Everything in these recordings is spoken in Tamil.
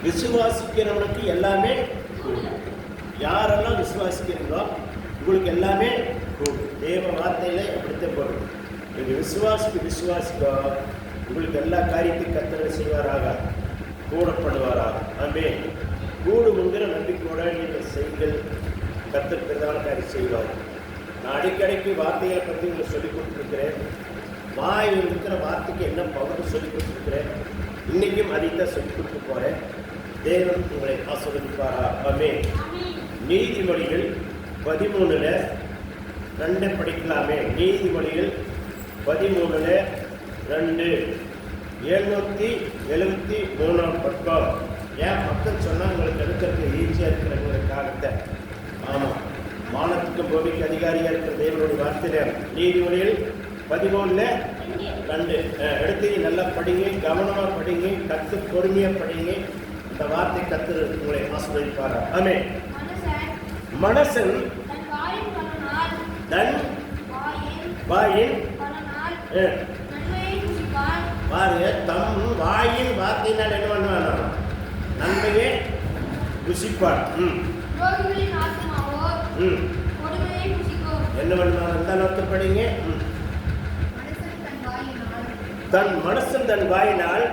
விசுவாசிக்கிறவனுக்கு எல்லாமே கூடும். யாரெல்லாம் விசுவாசிக்கிறீங்களோ உங்களுக்கு எல்லாமே கூடும். தேவ வார்த்தையில அப்படித்தான் போடும். நீங்கள் விசுவாசிக்க உங்களுக்கு எல்லா காரியத்தையும் கர்த்தர் செய்வாராக, கூடப்படுவாராக. ஆமே. கூடுங்கிற நம்பிக்கையோட நீங்கள் செய்கள், கர்த்தர் பிரதான காரியம் செய்வார். நான் அடிக்கடிக்கு வார்த்தைகளை பற்றி உங்களுக்கு சொல்லிக் கொடுத்துருக்கிறேன். வாயில் இருக்கிற வார்த்தைக்கு என்ன பவர் சொல்லிக் கொடுத்துருக்கிறேன். இன்னைக்கும் அதைத்தான் சொல்லிக் கொடுத்து போகிறேன். தேவன் உங்களை ஆசீர்வதிப்பாரா. ஆமே. நீதிமொழிகள் 13:2 படிக்கலாமே. நீதிமொழிகள் 13:2 773 பக்கம். ஏன் மக்கள் சொன்னால் உங்களுக்கு எடுக்கிறது ஈஸியாக இருக்கிறவங்களுக்காகத்த. ஆமாம், மானத்துக்கும் பூமிக்கு அதிகாரியாக இருக்கிற தேவனுடைய வார்த்தையில் நீதிமொழிகள் 13:2 எடுத்து நல்லா படிங்க, கவனமாக படிங்க, கற்று பொறுமையாக படிங்க. இந்த வார்த்தை கர்த்தர் உங்களை ஆசீர்வதிப்பாரா. ஆமே. மனசன் தன் வாயின் பாருங்க, தம் வாயின் வார்த்தையினால் என்ன பண்ணுவானா? நன்மையே ருசிப்பான். என்ன பண்ணுவான்? இந்த நோக்கு படிங்க. தன் மனசன் தன் வாயினால்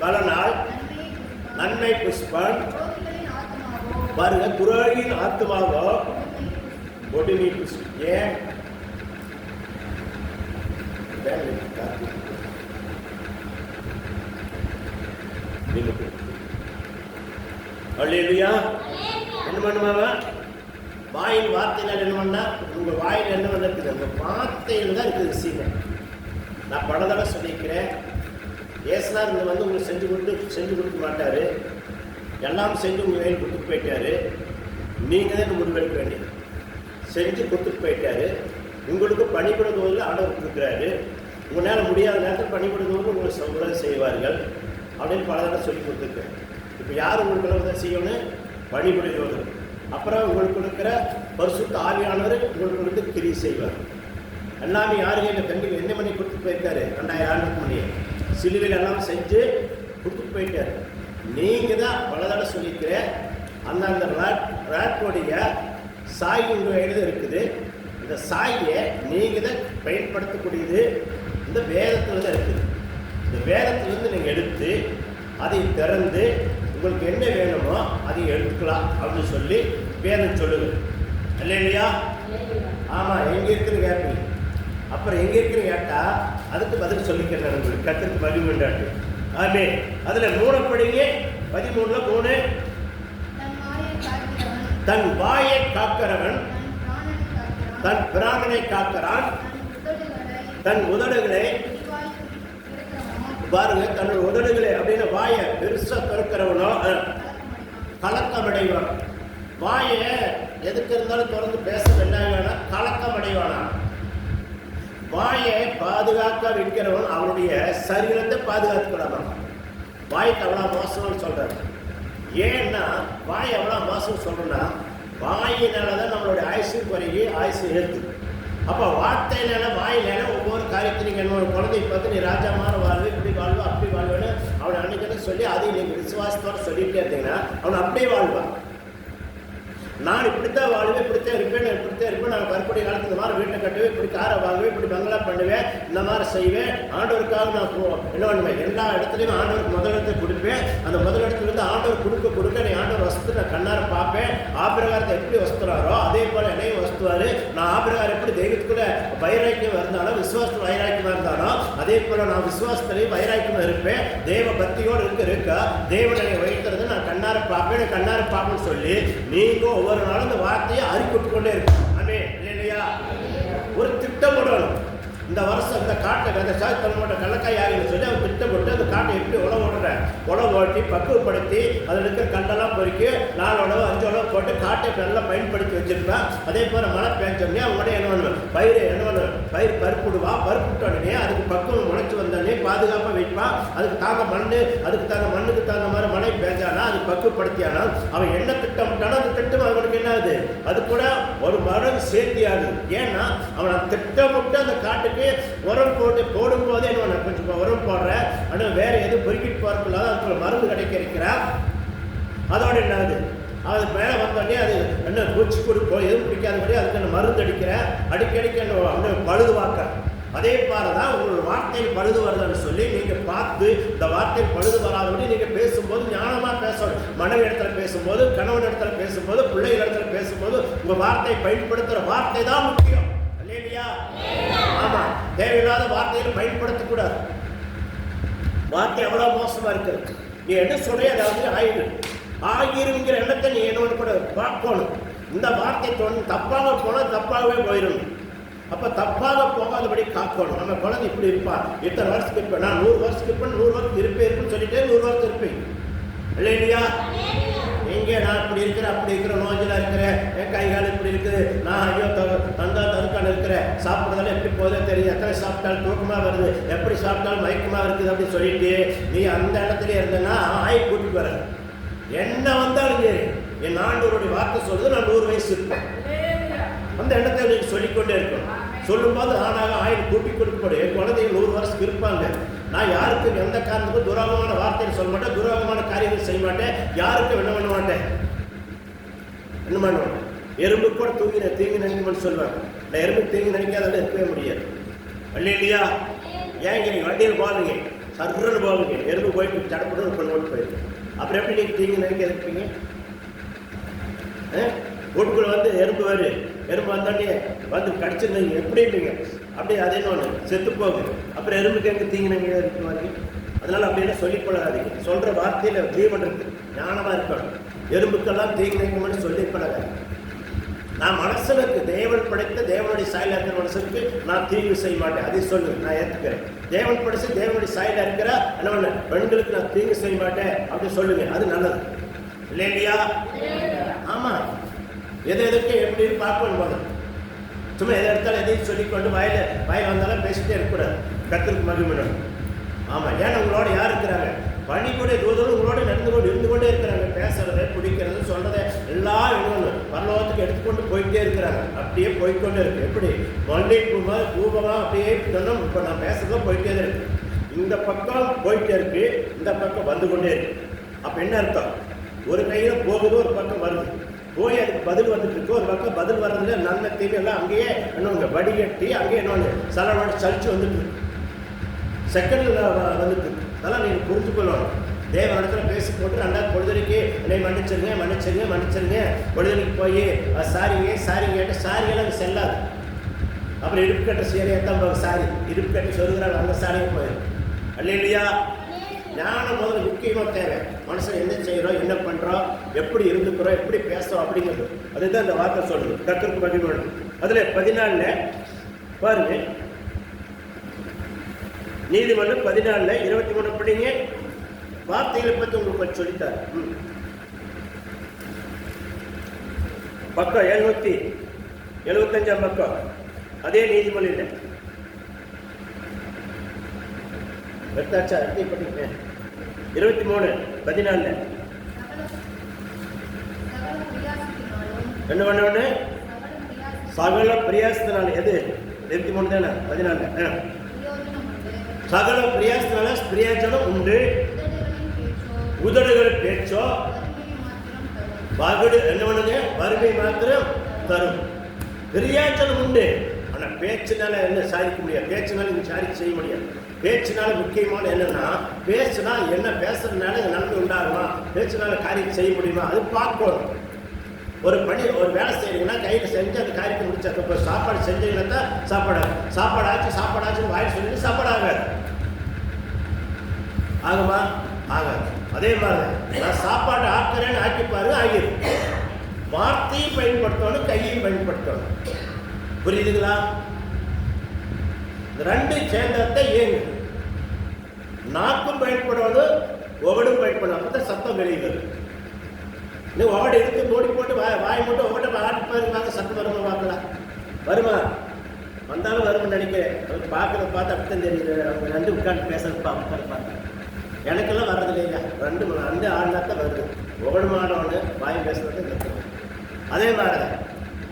பலனால் நன்மை புஷ்பான். பாருங்க, துரோகியின் ஆத்மாவோ கொடுமை புஷ்ப. ஏன் அல்லேலூயா. என்ன பண்ணுவாங்க? வாயின் வார்த்தையினால் என்ன பண்ணா? உங்க வாயில் என்ன பண்ணுறது? உங்க வார்த்தையில் தான் இருக்குது விஷயம். நான் பல தடவை சொல்லியிருக்கிறேன். ஏசுனார் இங்கே வந்து உங்களுக்கு செஞ்சு கொடுக்க மாட்டார். எல்லாம் செஞ்சு உங்கள் வேலை கொடுத்துட்டு போயிட்டாரு. நீங்கள் தான் முடிவெடுக்க வேண்டியது. செஞ்சு கொடுத்துட்டு போயிட்டாரு. உங்களுக்கு பணிபடுவதில் ஆர்டர் கொடுக்குறாரு. உங்களால் முடியாத நேரத்தில் பணிபடுவதோடு உங்களுக்கு உதவி செய்வார்கள் அப்படின்னு பல தடவை சொல்லி கொடுத்துருக்கேன். இப்போ யார் உங்களுக்கு உதவி செய்யணும்? பணிபடுவது. அப்புறம் உங்களுக்கு இருக்கிற பரிசுத்த ஆவியானவர் உங்களுக்கு கிரியை செய்வார். எல்லாமே யாரு கையில் கண்டிப்பாக என்ன பண்ணி கொடுத்துட்டு போயிருக்காரு? 2000 ஆண்டுக்கு முன்னே சிலுவையில் எல்லாம் செஞ்சு கொடுத்துட்டு போயிட்டாரு. நீங்கள் தான் பல தடவை சொல்லியிருக்கிறேன். அந்த ராட்டோடைய சாய் உங்கள் எழுத இருக்குது. இந்த சாயை நீங்கள் தான் பயன்படுத்தக்கூடியது இந்த வேதத்தில் தான் இருக்குது. இந்த வேதத்திலேருந்து நீங்கள் எடுத்து அதை திறந்து உங்களுக்கு என்ன வேணுமோ அதை எடுத்துக்கலாம் அப்படின்னு சொல்லி வேதம் சொல்லுது. இல்லையா? ஆமாம். எங்கே இருக்குன்னு கேட்பீங்க. அப்புறம் எங்கே இருக்குன்னு கேட்டால் அதுக்கு பதில் சொல்லிக்கிறேன். உங்களுக்கு கற்றுக்கு பதிவு வேண்டாட்டு. ஆமே. அதில் 3 படிங்க. 13:3 தன் வாயை காக்கிறவன் தன் பிராணனை காக்கிறான். தன் உதடுகளை பாருங்க, தன்னோட உதடுகளை அப்படின்னு வாயை பெருசா திறக்கிறவனோ கலக்கமடைவான். வாயை எதுக்கு இருந்தாலும் திறந்து பேச வேண்டாம், கலக்கமடைவானா. வாயை பாதுகாக்க வைக்கிறவன் அவனுடைய சரீரத்தை பாதுகாத்துக்கூடாது. வாய்க்கு அவ்வளோ மோசம்னு சொல்றாரு. ஏன்னா வாய் எவ்வளோ மோசம் சொல்றோம்னா, வாயினாலதான் நம்மளுடைய ஆயுசு குறையி ஆயுசு ஏற்று. அப்போ வார்த்தையில வாயில ஒவ்வொரு காரியத்தையும் நீங்கள் என்னோட குழந்தைய பார்த்து நீ ராஜா மாதிரி வாழ்வு, இப்படி வாழ்வு, அப்படி வாழ்வேன்னு அவனை அன்னைக்குன்னு சொல்லி அதையும் நீங்கள் விசுவாசத்தோடு சொல்லிட்டே இருந்தீங்கன்னா அவனை அப்படியே வாழ்வான். நான் இப்படித்தான் வாழ்வேன், இப்படித்தான் இருப்பேன், நான் கற்பனை காலத்து இந்த மாதிரி வீட்டை கட்டுவேன், இப்படி காரை வாங்குவேன், இப்படி பங்களா பண்ணுவேன், இந்த மாதிரி செய்வேன், ஆண்டவருக்காக நான் என்ன பண்ணுவேன், எல்லா இடத்துலையும் ஆண்டவருக்கு முதலிடத்தை கொடுப்பேன். அந்த முதலிடத்துலேருந்து ஆண்டவர் கொடுக்க நீ ஆண்டவர் வசத்து நான் கண்ணார பார்ப்பேன். ஆபிரகாரத்தை எப்படி வசத்துறாரோ அதே போல் என்னையும் வசத்துவார். நான் ஆபிரகாரம் எப்படி தெய்வத்துக்குள்ள வைராக்கியம் இருந்தாலும் விசுவாசத்தில் வைராக்கியமாக இருந்தாலும் அதே போல் நான் விசுவாசத்திலையும் வைராக்கியமாக இருப்பேன். தேவ பக்தியோடு இருக்கா தேவனை வைக்கிறது நான் கண்ணார பார்ப்பேன்னு சொல்லி நீங்கள் ஒவ்வொரு நாளும் இந்த வார்த்தையை அறிவிட்டு கொண்டே இருக்கும். ஆமே. இல்லையா? ஒரு திட்டம் போடணும். இந்த வருஷம் இந்த காட்டை அந்த சாத்தனோட கள்ளக்காய் ஆகின்னு சொல்லி அவன் திட்டம் போட்டு அந்த காட்டை எப்படி உழவு ஓட்டி பக்குவப்படுத்தி அதில் இருக்கிற கண்டெல்லாம் பொறுக்கி 4 உழவு 5 உழவு போட்டு காட்டை நல்லா பயன்படுத்தி வச்சிருப்பான். அதே போல் மழை பெஞ்சோடனே அவங்களோட என்ன பண்ணுவேன், பயிர் பருப்புடுவான். பருப்புட்டோடனே அதுக்கு பக்குவம் முளைச்சி வந்தோடனே பாதுகாப்பாக வைப்பான். அதுக்கு தாங்க மண்ணுக்கு தகுந்த மாதிரி மழை பெஞ்சானா அது பக்குவப்படுத்தியானா அவன் என்ன திட்டம் விட்டானோ அந்த திட்டம் அவனுக்கு என்ன ஆகுது, அது கூட ஒரு மரம் சேர்த்தி ஆகுது. ஏன்னா அவன் திட்டமிட்டு அந்த காட்டுக்கு உரம் போடும் போதே என்ன கொஞ்சம் உரம் போடுற ஆனால் வேற எதுவும் பொறுக்கிட்டு போறதுக்குள்ள அதுக்குள்ள மருந்து கிடைக்க இருக்கிறான். அதோட என்னது அது மேலே வந்தோடனே அது என்ன பூச்சி கொடுப்போம் எதுவும் பிடிக்காதபடி அதுக்கு என்ன மருந்து அடிக்கிறேன், அடிக்கடிக்க பழுதுவாக்க. அதே பாரு தான் உங்களோட வார்த்தையில் பழுது வருதுன்னு சொல்லி நீங்கள் பார்த்து இந்த வார்த்தையில் பழுது வராதபடி நீங்கள் பேசும்போது ஞானமாக பேசணும். மனைவி இடத்துல பேசும்போது, கணவன் இடத்துல பேசும்போது, பிள்ளைகள் இடத்துல பேசும்போது உங்கள் வார்த்தையை பயன்படுத்துகிற வார்த்தை தான் முக்கியம். இல்லையா? ஆமாம், தேவையில்லாத வார்த்தையில் பயன்படுத்தக்கூடாது. வார்த்தை எவ்வளோ மோசமாக இருக்குது. நீ என்ன சொல்றிய அதாவது ஆகிருங்கிற எண்ணத்தை நீ என்னோட கூட பார்க்கணும். இந்த வார்த்தை தப்பாக போனால் தப்பாகவே போயிடும். அப்போ தப்பாக போகாதபடி காக்கணும். நம்ம குழந்தை இப்படி இருப்பா, இத்தனை வருஷத்துக்கு இருப்பேன், நான் 100 வருஷத்துக்கு இருப்பேன், 100 வருஷத்துக்கு இருப்பேன் சொல்லிட்டே 100 வருஷத்துக்கு இருப்பேன். இல்லையா? எங்கே நான் இப்படி இருக்கிறேன், அப்படி இருக்கிற நோஞ்சில் இருக்கிறேன், என் கைகால் இப்படி இருக்குது, நான் ஐயோ தந்தா தருக்கான இருக்கிறேன், சாப்பிட்றதால எப்படி போதே தெரியும், எத்தனை சாப்பிட்டாலும் தூக்கமாக வருது, எப்படி சாப்பிட்டாலும் மயக்கமாக இருக்குது அப்படின்னு சொல்லிட்டு நீ அந்த இடத்துல இருந்தேன்னா ஆய் கூட்டிட்டு வர என்ன வந்தாலும் சரி, என் ஆண்டவருடைய வார்த்தை சொல்றது நான் 100 வயசு இருப்பேன். அந்த இடத்தை நீங்கள் சொல்லிக்கொண்டே இருக்கணும். சொல்லும்போது ஆனாக ஆயுள் கூட்டி கொடுக்கப்படும். என் குழந்தைகள் 100 வருஷத்துக்கு இருப்பாங்க. நான் யாருக்கும் எந்த காரணத்துக்கும் துரோகமான வார்த்தையை சொல்ல மாட்டேன், துரோகமான காரியங்கள் செய்ய மாட்டேன், யாருக்கும் என்ன பண்ண மாட்டேன். என்ன பண்ணுவேன்? எறும்பு கூட தீங்கி நினைக்கும்னு சொல்லுவாங்க. நான் எறும்பு தீங்கி நினைக்காதால இருக்கவே முடியாது. இல்லையா? ஏங்க நீங்கள் வண்டியில் போவீங்க, சர்றன்னு போவீங்க, எறும்பு போயிட்டு தடப்பட்டு கொண்டு போயிருக்கு. அப்புறம் எப்படி நீங்கள் தீங்கி நினைக்க இருப்பீங்க? வீட்டுக்குள்ள வந்து எறும்பு வரு, எறும்பு வந்தோடனே வந்து கடிச்சிருந்தீங்க எப்படி இருப்பீங்க? அப்படியே அதே ஒன்று செத்து போகுது. அப்புறம் எறும்புக்கு எங்கே தீங்கினீங்க இருக்குவாங்க. அதனால அப்படின்னா சொல்லிப்படாதீங்க. சொல்கிற வார்த்தையில் ஜீவன் இருக்கு, ஞானமாக இருக்கணும். எறும்புக்கெல்லாம் தீங்கினீங்கன்னு சொல்லிப்படாது. நான் மனசனுக்கு தேவன் படைத்த தேவனுடைய சாயல இருக்கிற மனசனுக்கு நான் தீங்கு செய்ய மாட்டேன். அதை சொல்லு, நான் ஏற்றுக்கிறேன். தேவன் படைச்சு தேவனுடைய சாயல இருக்கிற என்ன பெண்களுக்கு நான் தீங்கு செய்ய மாட்டேன் அப்படின்னு சொல்லுங்க. அது நல்லது இல்லையா? ஆமாம், எதுக்கு எப்படின்னு பார்க்கணும் போது. சும்மா எதை எடுத்தாலும் எதையும் சொல்லிக்கொண்டு வாயில் வந்தாலும் பேசிட்டே இருக்கக்கூடாது. கர்த்தருக்கு மகிமை. ஆமாம், ஏன்னா உங்களோட யார் இருக்கிறாங்க? பணிக்குடைய தூதரும் உங்களோட இருந்து கொண்டே இருக்கிறாங்க. பேசுறது, பிடிக்கிறது, சொல்றதை எல்லாம் எழுதணும். பரலோகத்துக்கு எடுத்துக்கொண்டு போயிட்டே இருக்கிறாங்க. அப்படியே போய்கொண்டே இருக்கு. எப்படி மல்லிகை பூபமாக அப்படியே சொன்னோம். இப்போ நான் பேசுறதும் போயிட்டே தான் இருக்கு. இந்த பக்கம் போயிட்டே இருக்கு, இந்த பக்கம் வந்து கொண்டே இருக்கு. அப்போ என்ன அர்த்தம்? ஒரு கையில் போகுது, ஒரு பக்கம் வருது. போய் அதுக்கு பதில் வந்துட்டு இருக்கு. ஒரு பக்கம் பதில் வர்றதுல நன்மை தீமை எல்லாம் அங்கேயே என்னங்க வடிகட்டி அங்கேயே என்னொன்று சலவாடி சலிச்சு வந்துட்டு இருக்கு. செகண்டில் வந்துட்டு இருக்கு. அதெல்லாம் நீங்கள் புரிஞ்சு கொள்ளணும். தேவ இடத்துல பேசி போட்டு 2வது பொழுதுக்கு என்னை மன்னிச்சிருங்க பொழுதுக்கு போய் சாரிங்க சாரியெல்லாம் செல்லாது. அப்புறம் இடுப்பு கட்ட சேரியாக தான் போகும். சாரி இடுப்பு கட்டி சொல்லுகிறாங்க, அந்த சாரியை போயிடும். இல்லையா? ஞானம் முதல்ல முக்கியமாக தேவை. மனுஷன் என்ன செய்கிறோம், என்ன பண்ணுறோம், எப்படி இருந்துக்கிறோம், எப்படி பேசுகிறோம் அப்படிங்கிறது. அதுதான் இந்த வார்த்தை சொல்லுது. கர்த்தருக்கு மகிமை. அதில் 14 பாருங்க, நீதிமன்றம் 14 23 படிங்க. வார்த்தைகளை பற்றி உங்களுக்கு கொஞ்சம் சொல்லித்தார். பக்கம் 775 பக்கம். அதே நீதிமொழியில் வெட்டாச்சா படிங்க. 23:14 என்ன பண்ண சகல பிரியாசத்தினால. எது 23 தானே? 14 சகல பிரியாசத்தினால பிரியாச்சனம் உண்டு. உதடுகள் பேச்சோ வகுடு என்ன பண்ணுங்க? வறுமை மாத்திரம் தரும். பிரியாச்சனம் உண்டு. ஆனால் பேச்சுனால என்ன சாதிக்க முடியாது. பேச்சுனால நீங்க சாதிக்க செய்ய முடியாது. பேச்சுனால முக்கியமான என்னன்னா, பேச்சுனா என்ன பேசுறதுனால நன்மை உண்டாகுமா, பேச்சுனால காரியம் செய்ய முடியுமா, அது பார்க்கணும். ஒரு வேலை செய்யறீங்கன்னா கையில் செஞ்சு அந்த காரியத்தை முடிச்சு. இப்போ சாப்பாடு செஞ்சீங்கன்னா தான் சாப்பாடாச்சுன்னு வாயில் சொல்லிட்டு சாப்பாடு ஆகாது. ஆகுமா? ஆகாது. அதே மாதிரி நான் சாப்பாடு ஆக்குறேன்னு ஆக்கிப்பாரு, ஆகிடும். வார்த்தையும் பயன்படுத்தணும், கையையும் பயன்படுத்தணும். புரியுதுங்களா? இந்த 2 சேர்ந்ததை ஏங்க நாக்கும் பயன்படணும், ஒகடும் பயன்படணும். அப்பதான் சத்தம் வெளியுது. இன்னும் ஒகடு எடுத்து மூடி போட்டு வாய் மட்டும் ஒகட்டை ஆட்டி பாருங்க, சத்தம் வருமா பார்க்கலாம். வருமா? வந்தாலும் வரும்னு நினைக்கிறேன். அவங்க பார்க்கறத பார்த்து அப்படித்தான் தெரியுது. அவங்க 2 உட்காந்து பேசுறது பார்த்து எனக்கெல்லாம் வர்றது இல்லையா? 2 ஆடினாத்தான் வருது. ஒகடு மாடோன்னு வாய் பேசுறது நிறுத்தணும். அதே மாதிரி தான்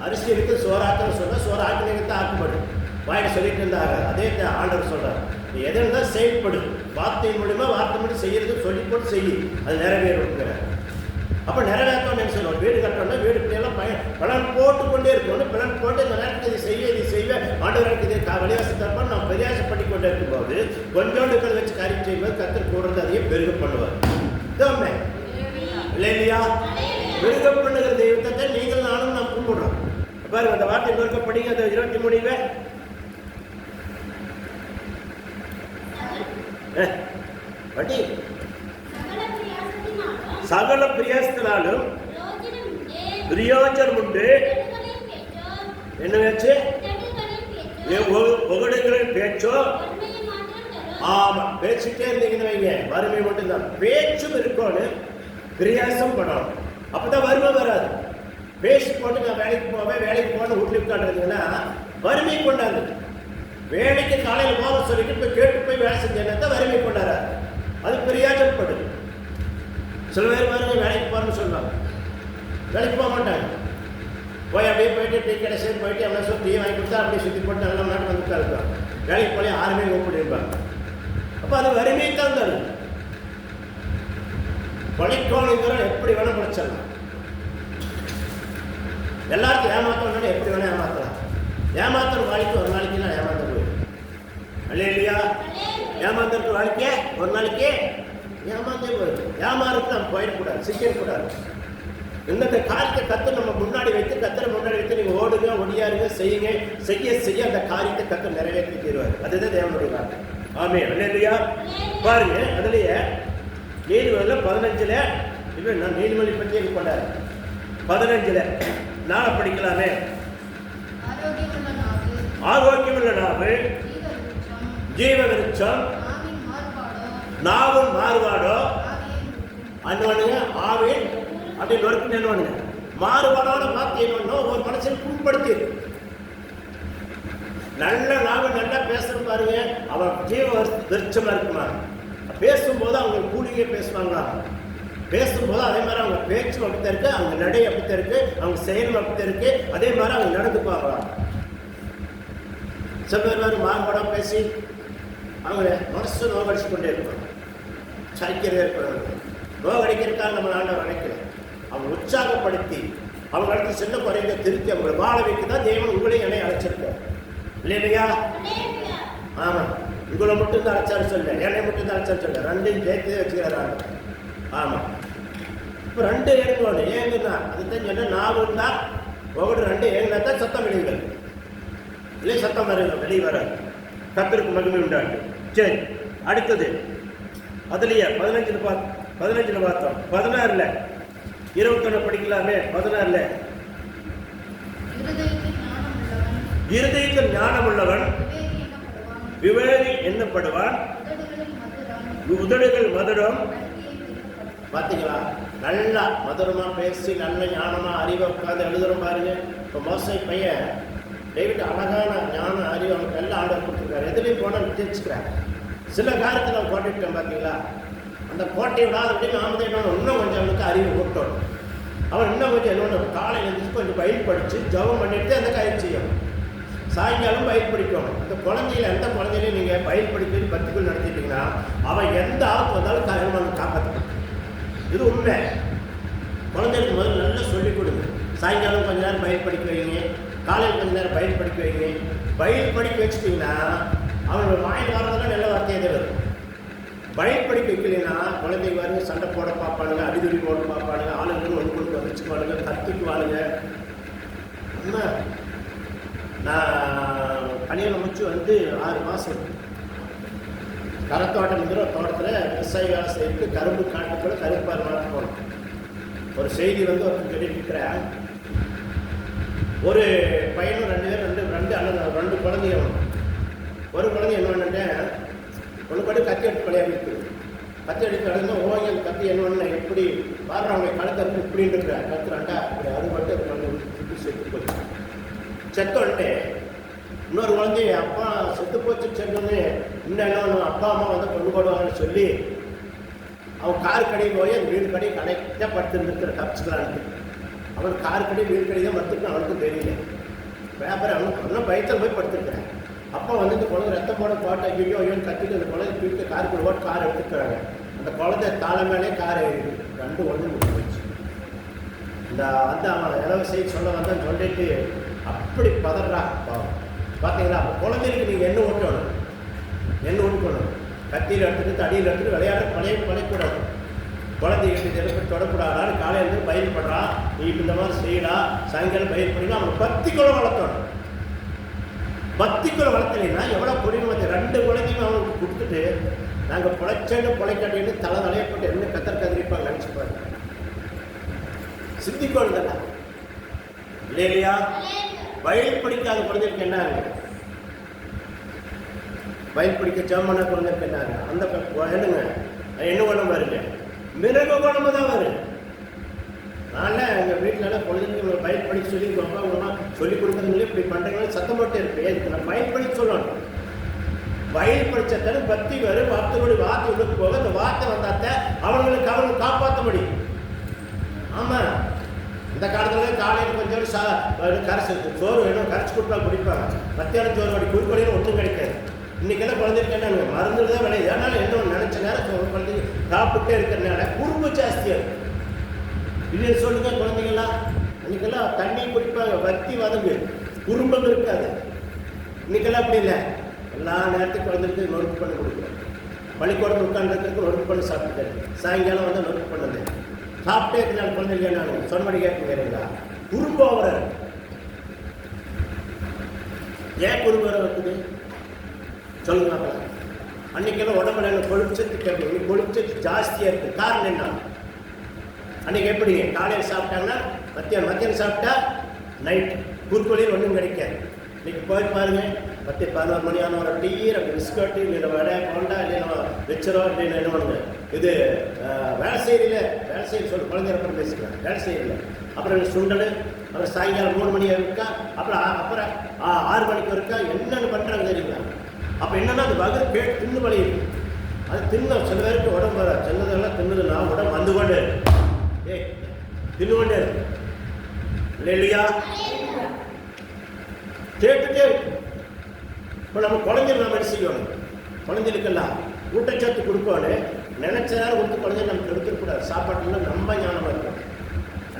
அரிசி எடுத்து சோறாக்குன்னு சொன்னால் சோறு ஆக்கினீங்கத்தான் ஆக்கப்படும். வாயில் சொல்லிட்டு இருந்தாங்க. அதே ஆண்டவர் சொல்கிறார், எதுனா செயல்படும். வார்த்தையின் மூலியமா வார்த்தை மட்டும் செய்யறது சொல்லி போட்டு செய்யி, அது நிறைவேறுங்கிற. அப்போ நிறைவேற்றணும் என்ன செய்யணும்? வீடு கட்டணும்னா வீடு பிள்ளைலாம் பலன் போட்டு கொண்டே இருக்கணும். பலன் போட்டு இந்த நேரத்தில் இதை செய்வேன் ஆண்டவருக்கு இதை வழியாசம் தரப்பான்னு நம்ம பரியாசம் பண்ணி கொண்டே இருக்கும்போது கொஞ்சோண்டு வச்சு காரியம் செய்யும்போது கத்தர் கூடுறது அதையும் பெருக பண்ணுவார். இல்லையா? பெருக பண்ணுகிற தெய்வத்தை நீங்கள் நானும் நாம் கும்பிடுறோம். பாருங்க அந்த வார்த்தை பெருக படிங்க. அந்த 23 படி. சகல பிரியாசத்தினாலும் பிரயோஜனம் உண்டு. என்ன வச்சு ஒகடுகளின் பேச்சோ? ஆமா, பேச்சுட்டே இருந்தீங்கன்னு வைங்க, வறுமை மட்டும்தான். பேச்சும் இருக்கணும், பிரியாசம் பண்ணணும், அப்பதான் வறுமை வராது. பேசி போட்டு நான் வேலைக்கு போவேன், வேலைக்கு போன வீட்டுல உட்காந்துருந்தீங்கன்னா வறுமை கொண்டாது. வேலைக்கு காலையில் போக சொல்லிட்டு போய் கேட்டு போய் வேலை செஞ்சேன்னா வறுமை கொண்டாடாது, அது பிரயோஜனப்படும். சில பேர் பாருங்க வேலைக்கு போறேன்னு சொல்லுவாங்க, வேலைக்கு போக மாட்டாங்க. போய் அப்படியே போயிட்டு டீ கடை சேர்ந்து போயிட்டு எவ்வளோ சொல்லி டீ வாங்கி கொடுத்தா அப்படியே சுற்றி போட்டு நல்ல நாட்டு வந்துட்டா இருப்பாங்க. வேலைக்கு போய் யாருமே கூப்பிடுப்பாங்க. அப்போ அது வறுமை தான் தரும். பழிக்கோணுங்கிற எப்படி வேணா முடிச்சிடலாம். எல்லாருக்கும் ஏமாத்தணும், எப்படி வேணா ஏமாத்தலாம். ஏமாத்துற வாழ்க்கை ஒரு நாளைக்கு நான் ஏமாத்த போயிடும். இல்லையா? ஏமாத்துற வாழ்க்கை ஒரு நாளைக்கு ஏமாந்தே போயிடும். ஏமாறுக்கு நம்ம போயிடக்கூடாது, சிக்கக்கூடாது. இந்த காரியத்தை கத்தர் நம்ம முன்னாடி வைத்து, கத்தரை முன்னாடி வைத்து நீங்க ஓடுங்க, ஒடியாருங்க, செய்யுங்க. செய்ய அந்த காரியத்தை கத்தர் நிறைவேற்றி தருவார். அதுதான் தேவனுடைய வார்த்தை. ஆமே. இல்லையா? பாருங்க, அதுலயே நீதிமொழியில 15 இவன் நான் நீதிமொழி பற்றி கொண்டாரு. 15 நாளை படிக்கலாமே. ஆரோக்கியமுள்ள நாவு ஜீவ விருட்சம், நாவும் மாறுபாடோ அன்னுவானுங்க, ஆவின் அப்படி நொறுக்கு என்னவானுங்க, மாறுபாடோட பார்த்து என்ன ஒரு மனசை புண்படுத்தி நல்ல நாவு நல்லா பேசுறது பாருங்க, அவன் ஜீவ விருட்சமா இருக்குமா. பேசும்போது அவங்க கூலியே பேசுவாங்களா, பேசும்போது அதே மாதிரி அவங்க பேச்சு அப்படித்தான் இருக்கு, அவங்க நடை அப்படித்தான் இருக்கு, அவங்க செயலும் அப்படித்தான் இருக்கு, அதே மாதிரி அவங்க நடந்துக்குவாங்களா. சில பேர் மாறுபாடம் பேசி அவங்க மனசு நோகடிச்சு கொண்டே இருப்பாங்க, சைக்கிறதே இருப்பாங்க. நோகடிக்கிறதுக்காக நம்ம ஆண்டவர் நினைக்கிறேன். அவங்க உற்சாகப்படுத்தி அவங்க அடுத்து சின்ன குறைந்த திருத்தி அவங்களை வாழ வைக்க தான் தேவன் உங்களையும் என்னை அழைச்சிருக்கார். இல்லையா? ஆமா, உங்களை மட்டும் தான் அழைச்சாரு சொல்ல, என்னை மட்டும் தான் அழைச்சாரு சொல்ல, ரெண்டையும் சேர்த்து வச்சுக்கிறாரு. ஆமா, இப்போ 2 ஏங்கணும். ஏங்குனா அதுதான் சொன்ன நாவும் தான் ஒவ்வொரு 2 ஏங்கினா தான் சத்தம் வெளியுங்கள். இல்லை சத்தம் வருங்க, வெளியே வராது. கர்த்தருக்கு மகிமை உண்டாண்டு. சரி, அடுத்தது அதுலயே 15 பார்த்தோம். 16 21 படிக்கலாமே. 16 இருதயத்தில் ஞானம் உள்ளவன் விவேகி எண்ணப்படுவான், உதடுகள் மதுரம். பார்த்தீங்களா? நல்லா மதுரமா பேசி நல்ல ஞானமா அறிவை உட்காந்து எழுதுறோம் பாருங்க. இப்போ மோசை பையன் டேவிட் அழகான ஞான அறிவு அவனுக்கு எல்லாம் ஆர்டர் கொடுத்துருக்காரு. எதுலையும் போனால் விஜயிச்சுக்கிறாங்க. சில காரியத்தில் அவன் கோட்டைவிட்டோம் பார்த்தீங்களா? அந்த கோட்டையை விடாத அப்படின்னு நாம தான் இன்னும் கொஞ்சம் அவனுக்கு அறிவு கூட்டம். அவன் இன்னும் கொஞ்சம் என்னொன்று காலையில் எழுந்திரிச்சு கொஞ்சம் பயில் படித்து ஜபம் பண்ணிட்டு அந்த காரியம் செய்யணும். சாயங்காலம் பயில் படிக்கணும். அந்த குழந்தையில எந்த குழந்தையிலையும் நீங்கள் பயில் படிக்கிறது 10 நடத்திட்டீங்கன்னா அவன் எந்த ஆபத்து வந்தாலும் அவன் காப்பாற்றணும். இது உண்மை. குழந்தைகளுக்கு முதல்ல நல்லா சொல்லிக் கொடுங்க. சாயங்காலம் கொஞ்ச நேரம் பயில் படிக்க வைங்க, காலையில் கொஞ்ச நேரம் பயில் படிக்க வைங்க. பயில் படிக்க வச்சுட்டிங்கன்னா அவனோட வாயில் வாரதெல்லாம் நல்ல வார்த்தையே தான் வரும். பயில் படிக்க வைக்கலைன்னா குழந்தைங்க வாருங்க சண்டை போட பார்ப்பானுங்க, அடிதடி போட பார்ப்பானுங்க, ஆளுங்களும் ஒன்று கொண்டு வந்துச்சுக்குவானுங்க, கற்றுக்குவானுங்க. அம்மா நான் கல்யாணம் முடிச்சு 6 மாதம் கரத்தோட்டம்ங்கிற தோட்டத்தில் விவசாய வேலை செய்யிட்டு கரும்பு காட்டுக்குள்ள கருப்பார் மாற்ற போனோம். ஒரு செய்தி ஒருத்தர் சொல்லியிருக்கிறேன். ஒரு பையனும் 2 பேர் 2 குழந்தைங்க. ஒரு குழந்தை என்ன பண்ணிட்டேன், ஒன்று படி கத்தி எடுத்து விளையாடி இருக்குது. கத்தி எடுத்து விளையாடுனா ஓங்கி அந்த கத்தி என்ன பண்ண எப்படி பாடுறவங்க கழுத்து இப்படின்னு இருக்கிறேன் கத்துறாண்டா அப்படி அது மட்டும் சுற்றி செத்து போச்சு. செத்தோடனே இன்னொரு குழந்தைய அப்பா செத்து போச்சு சென்னோடனே இன்னும் அப்பா அம்மா கொண்டு போடுவாங்கன்னு சொல்லி அவன் கார் கடை போய் அந்த வீடு கடை கடைக்கிட்ட படுத்துருந்துருக்கிற தப்பிச்சுக்கலான்ட்டு. அவன் கார் கடை வீடு கடை தான் படுத்துருக்கான். அவனுக்கும் தெரியல. பேப்பர் அவனுக்கு ஒன்றும் பயத்தில் போய் படுத்துருக்கிறேன். அப்போ வந்து இந்த குழந்தை ரத்தம் போட பாட்டு ஐயோ ஐயோன்னு கத்திட்டு அந்த குழந்தை தூக்கி காருக்குள்ள போட்டு கார் எடுத்துக்கிறாங்க. அந்த குழந்தை தாள மேலே கார் ஏறி ரெண்டு ஒன்று முடிச்சு. இந்த வந்து அவன் இலவ செய்தி சொல்ல வந்தான்னு சொல்லிட்டு அப்படி பதறா பார்த்தீங்களா? அப்போ குழந்தைகளுக்கு நீங்கள் என்ன ஓட்டணும், என்ன ஓட்டுக்கணும், கத்தியில் எடுத்துட்டு தடியில் எடுத்துட்டு விளையாட பழையக்கூடாது. குழந்தைகளுக்கு எதிர்ப்பு தொடக்கூடாதான்னு காலையிலேருந்து பயிர் பண்ணுறான், நீ இந்த மாதிரி செய்யலாம், சாயங்காலம் பயிர் பண்ணினா அவன் பத்திக்குள்ள வளர்த்தணும். பத்திக்குள்ள வளர்த்தலைன்னா எவ்வளோ பொடிமை வந்து 2 குழந்தையும் அவனுக்கு கொடுத்துட்டு நாங்கள் பிழைச்சேன்னு பிழைக்காட்டின்னு தலையப்பட்டு என்ன கதிரிப்பாங்க நினச்சிப்பாங்க. சித்திக்கோள் தானே இல்லையா? வயல் படிக்காத குழந்தைக்கு என்ன ஆகுது? வயல் படிக்க ஜாமான குழந்தைக்கு என்ன ஆகுது? அந்த என்னங்க என்ன குணம் வருங்க? மிருக குணம்பு தான் வரும். நான்லாம் எங்கள் வீட்டிலலாம் குழந்தைங்க வயல் படிக்க சொல்லி ரொம்ப சொல்லிக் கொடுக்குறதுங்களே இப்படி பண்ணுறீங்களே சத்தம் போட்டே இருக்கு. நான் வயல் படிக்க சொல்லணும். வயல் படித்தத்தானே பக்தி வரும். பக்தனுடைய வார்த்தை உள்ளுக்கு போக அந்த வார்த்தை வந்தாத்த அவங்களுக்கு காப்பாற்ற முடியும். ஆமாம், இந்த காலத்தில் காலையில் கொஞ்சம் கரைச்சி சோறு வேணும், கரைச்சி கொடுத்தா குடிப்பாங்க. மத்தியானம் சோறு வடி குறுக்கொழியும் ஒன்றும் கிடைக்காது. இன்றைக்கெல்லாம் குழந்தைக்கு என்ன மருந்து தான் விளையுது. அதனால் என்ன நினச்ச நேரம் குழந்தைங்க சாப்பிட்டே இருக்கிறனால குறும்பு ஜாஸ்தியாக இருக்கும். இல்லைன்னு சொல்லுங்க குழந்தைங்கள்லாம். இன்னைக்கெல்லாம் தண்ணி குடிப்பாங்க, வத்தி வதங்கு, குறும்பும் இருக்காது. இன்னைக்கெல்லாம் அப்படி இல்லை. எல்லா நேரத்துக்கும் குழந்தைக்கு நொறுக்கு பண்ணி கொடுக்குறோம். பள்ளிக்கூடம் உட்காந்துருக்கு நொறுக்கு பண்ணி சாப்பிட்டுட்டு சாயங்காலம் வந்து நொறுக்கு பண்ணது சாப்பிட்டே இருக்கிற குழந்தைங்க நான் சொன்னபடி கேட்குறீங்களா? குறும்பு வர ஏன் குறும்பு வர இருக்குது சொல்லுங்க. அன்னைக்கெல்லாம் உடம்புல கொழுச்சத்து கேட்கணும், கொழுச்சத்து ஜாஸ்தியாக இருக்குது. காரணம் என்ன? அன்றைக்கி எப்படி காலையில் சாப்பிட்டாங்கன்னா மத்தியானம் சாப்பிட்டா நைட் குறுக்கொழியில் ஒன்றும் கிடைக்காது. இன்றைக்கி போய் பாருங்கள், 10-11 மணி ஆன ஒரு டீ, 2 பிஸ்கட்டு, இல்லை வடை போண்டா, இல்லை வச்சிரோம் அப்படின்னு என்ன பண்ணுங்க. இது வேலை செய்யல சொல்லி குழந்தைய அப்புறம் பேசிக்கலாம். வேலை செய்யல அப்புறம் சுண்டல், அப்புறம் சாயங்காலம் 3 மணி இருக்கா, அப்புறம் 6 மணிக்கு இருக்கா. என்னென்னு பண்ணுறாங்க தெரியுங்களா? அப்போ என்னென்னா அது வகுப்பு தின்னு பழகிடும். அது தின்ன சில பேருக்கு உடம்பு வர சின்னதெல்லாம் தின்னுதுன்னா உடம்பு வந்து கொண்டு தின்னு கொண்டே இல்லையா? கேட்டுட்டே இருக்கும். இப்போ நம்ம குழந்தைங்க நம்ம என்ன செய்யணும்? குழந்தைகளுக்கெல்லாம் ஊட்டச்சத்து கொடுக்கணும். நினைச்ச நேரம் கொடுத்து குழந்தைங்க நமக்கு எடுத்துக்கூடாது. சாப்பாட்டில் நம்ம ஞானம் இருக்கும்.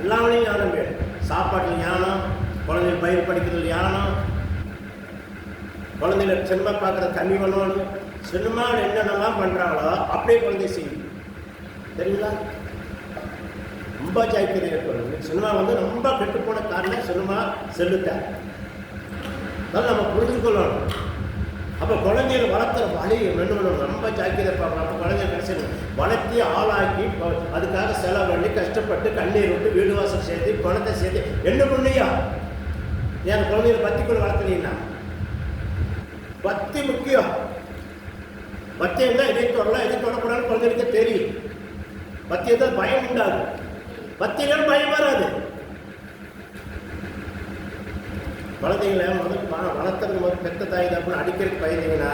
எல்லாமே ஞானம் வேணும். சாப்பாட்டில் ஞானம், குழந்தைகள் பயிர் படிக்கிறது ஞானம், குழந்தைகளை சினிமா பார்க்குற தண்ணி பண்ணணும். சினிமாவில் என்னென்னலாம் பண்ணுறாங்களோ அப்படியே குழந்தை செய்யும். தெரியுங்களா? ரொம்ப ஜாக்கிரதை ஏற்படும். சினிமா வந்து ரொம்ப கெட்டுப்போன காரணம் சினிமா செல்லுத்தான். அதனால் நம்ம புரிஞ்சுக்கொள்ளணும். அப்போ குழந்தைகளை வளர்த்துற வழி என்ன பண்ணணும்? ரொம்ப ஜாக்கிரதை பார்க்கணும். அப்போ குழந்தைய கிடைச்சது வளர்த்தி ஆளாக்கி அதுக்காக செலவு பண்ணி கஷ்டப்பட்டு கண்ணீர் விட்டு வீடு வாசல் சேர்த்து பணத்தை சேர்த்து என்ன பண்ணியா? என் குழந்தைகளை பத்திக்குள்ள வளர்த்துனீங்கன்னா பத்தி முக்கியம். பத்தி இருந்தால் எதை தொடலாம் எதை தொடக்கூடாதுன்னு குழந்தைகளுக்கு தெரியும். பத்தி இருந்தால் பயம் உண்டாது. பத்திகள் பயம் வராது. குழந்தைங்களை வளர்த்துறது போது பெத்த தாய் தான் அடிக்கிறதுக்கு பயந்தீங்கன்னா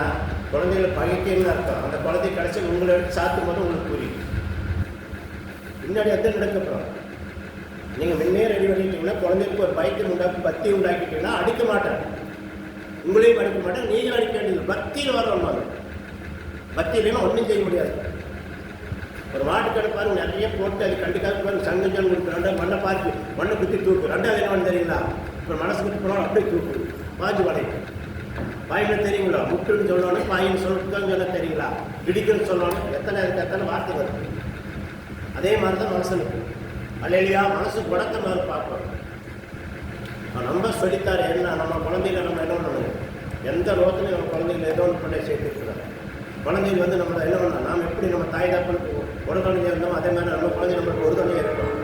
குழந்தைகளை பகைக்கணும்னு அர்த்தம். அந்த குழந்தை கடைசி உங்களை எடுத்து சாத்தும் போது உங்களுக்கு புரியும். பின்னாடி எந்த நடக்கப்புறம் நீங்கள் முன்னே ரெடி பண்ணிட்டீங்கன்னா குழந்தைக்கு ஒரு பயத்தை உண்டாக்கி பத்தி உண்டாக்கிட்டீங்கன்னா அடிக்க மாட்டாங்க. உங்களையும் அடிக்க மாட்டேன், நீங்களும் அடிக்க வேண்டியது. பக்தியில் வரணும். பக்தி இல்லைன்னா ஒன்றும் செய்ய முடியாது. ஒரு மாட்டுக்கடை பாருங்க, நிறைய போட்டு அது கண்டுக்காக பாருங்க, சங்கஜன் கொடுக்குறாங்க, மண்ணை பார்த்து மண்ணை குத்தி தூக்கு. ரெண்டாவது என்ன தெரியுங்களா? இப்போ மனசு குத்தி போனாலும் அப்படியே தூக்கு பாஞ்சு வளைக்கு. பாயின்னு தெரியுங்களா? முட்டுன்னு சொல்லணும், பாயின்னு சொல்லுன்னு சொல்ல தெரியுங்களா? இடிக்குன்னு சொல்லணும். எத்தனை வார்த்தை வருது. அதே மாதிரி தான் மனசனுக்கு அல்லையா? மனசு குணத்தை மாதிரி பார்க்கணும். நம்ம சொல்லித்தார் என்ன நம்ம குழந்தைகளை நம்ம என்ன பண்ணணும்? எந்த ரோகத்துலையும் நம்ம குழந்தைகளை ஏதோ ஒன்று பண்ணி சேர்த்துருக்குறாங்க. குழந்தைங்க வந்து நம்மளை என்ன பண்ணலாம்? நாம் எப்படி நம்ம தாய் தாப்பனுக்கு உடனடியாக இருந்தோம் அதே மாதிரி நம்ம குழந்தை நம்மளுக்கு உறுதுணையாக இருக்கணும்.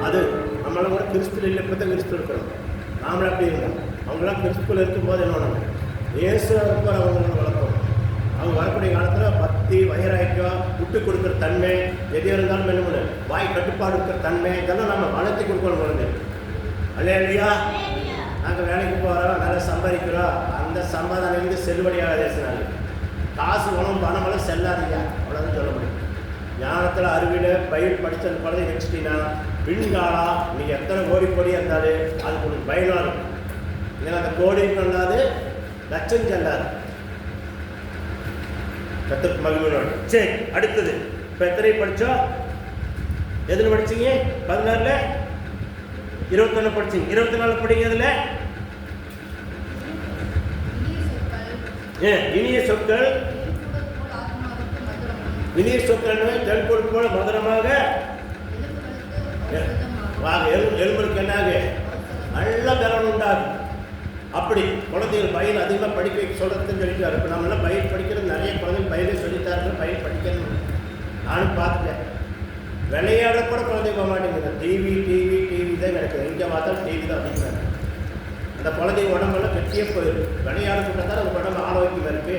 அது நம்மளை கூட கிறிஸ்துவில் இல்லை, இப்போ தான் கிறிஸ்து இருக்கிறோம். நாமளும் அப்படி இருந்தோம். அவங்களாம் கிறிஸ்துவில் இருக்கும்போது என்ன பண்ணணும்? இயேசு இருப்போம் அவங்களை வளர்க்கணும். அவங்க வரக்கூடிய காலத்தில் பக்தி, வைராக்கியம், விட்டு கொடுக்குற தன்மை, எது இருந்தாலும் என்ன பண்ணு வாய் கட்டுப்பாடு இருக்கிற தன்மை, இதெல்லாம் நம்ம வளர்த்தி கொடுக்கணும். குழந்தை அல்லையா? நாங்கள் வேலைக்கு போகிறோம், நல்லா சம்பாதிக்கிறோம், அந்த சம்பாதனைக்கு செல்லுபடியாக பேசினாங்க. காசு உணவு பணமெல்லாம் செல்லாதீங்க, அவ்வளோதான் சொல்ல முடியும். ஞானத்தில் அறிவிட பயிர் படித்த அந்த குழந்தை வச்சுட்டீங்கன்னா பின்காலா நீங்கள் எத்தனை கோடி இருந்தாலும் அதுக்கு உங்களுக்கு பயனாக இருக்கும். ஏன்னா அந்த கோடியும் பண்ணாது லட்சம் செல்லாது. கர்த்தருக்கு மகிமையோடு. சரி, அடுத்தது இப்போ எத்தனை படித்தோம்? எதில் படிச்சீங்க? 16ல் 21 படிச்சீங்க. 24 படிங்க. அதில் இனிய சொற்கள். இனிய சொற்கள் தென்பொருள் போல மதுரமாக எலும்புக்கு என்னாக நல்ல பலன் உண்டாகும். அப்படி குழந்தைகள் பயில் அதிகமாக படிக்க வைக்க சொல்கிறதுன்னு சொல்லிட்டாரு. இப்போ நம்மளாம் பயில் படிக்கிறது நிறைய குழந்தைகள் பயிலே சொல்லித்தாரு. பயில் படிக்கணும். நானும் பார்த்துட்டேன். விளையாட கூட குழந்தை போக மாட்டேங்குது. டிவி தான் கிடைக்குது. எங்கே பார்த்தாலும் டிவி தான் அப்படிங்கிறாங்க. அந்த குழந்தை உடம்பெல்லாம் கெட்டியே போயிடுது. விளையாட தான் அந்த உடம்பு ஆரோக்கியமாக இருக்குது.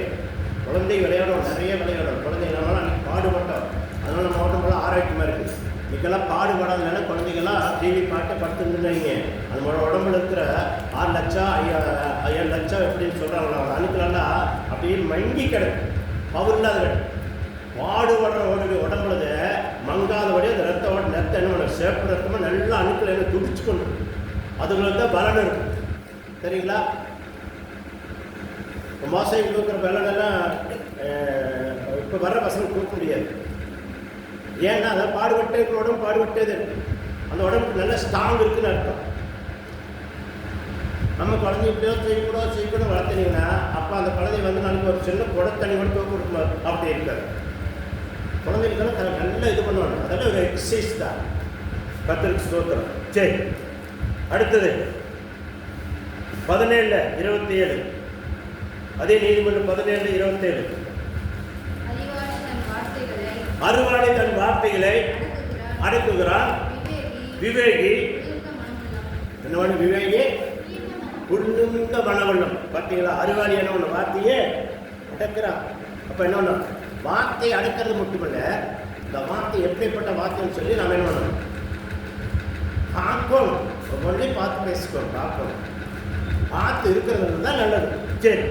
குழந்தை விளையாடும், நிறைய விளையாடும். குழந்தை நம்மளாம் அன்றைக்கி பாடுபட்டோம். அதனால் நம்ம உடம்பெல்லாம் ஆரோக்கியமாக இருக்குது. இதுக்கெல்லாம் பாடுபடாதனால குழந்தைங்கள்லாம் டிவி பார்த்து படுத்துருந்துங்க. அது உடம்புல இருக்கிற 6 லட்சம் 7 லட்சம் எப்படின்னு சொல்கிறாங்களா அணுக்கெல்லாம் அப்படியே மங்கி கிடக்கு. பவர் இல்லாத கிடக்கு. பாடுபடுற உடம்புல மங்காதபடி அந்த ரத்த என்ன பண்ணும்? சேப்பு ரத்தமாக நல்லா அணுக்கள் என்ன துடிச்சு கொண்டு அதுங்களுக்கு தான் பலன் இருக்கும். சரிங்களா? மோசம் கொடுக்குற பலனெல்லாம் இப்போ வர்ற பசங்க கொடுக்க முடியாது. ஏன்னா அதை பாடுபட்டே இருக்கிற உடம்பு பாடுபட்டேது. அந்த உடம்புக்கு நல்ல ஸ்ட்ராங் இருக்குன்னு அர்த்தம். நம்ம குழந்தை இப்படியோ செய்யக்கூட வளர்த்தனீங்கன்னா அப்போ அந்த குழந்தை வந்து நாளைக்கு ஒரு சின்ன குடத்தண்ணி கூட தூக்க கொடுக்கணும். அப்படி இருக்காது. குழந்தைகளுக்கெல்லாம் நல்லா இது பண்ணுவாங்க. அதெல்லாம் ஒரு எக்ஸசைஸ் தான். கர்த்தருக்கு ஸ்தோத்திரம். சரி, அடுத்தது 17:27. அதே நீதிமன்றம் 17:27. அறிவாளி தன் வார்த்தைகளை அடக்குகிறான். விவேகி என்ன? விவேகி உள்ளுந்த மனவள்ளம். பார்த்தீங்களா? அறிவாளி என்ன ஒன்று வார்த்தையே அடக்கிறான். அப்போ என்ன ஒன்று? வார்த்தையை அடக்கிறது மட்டுமல்ல, இந்த வார்த்தை எப்படிப்பட்ட வார்த்தைன்னு சொல்லி நம்ம என்ன பண்ணணும்? பார்க்கணும். ஒவ்வொன்றையும் பார்த்து பேசிக்கணும். பார்க்கணும். பார்த்து இருக்கிறது தான் நல்லது. சரி,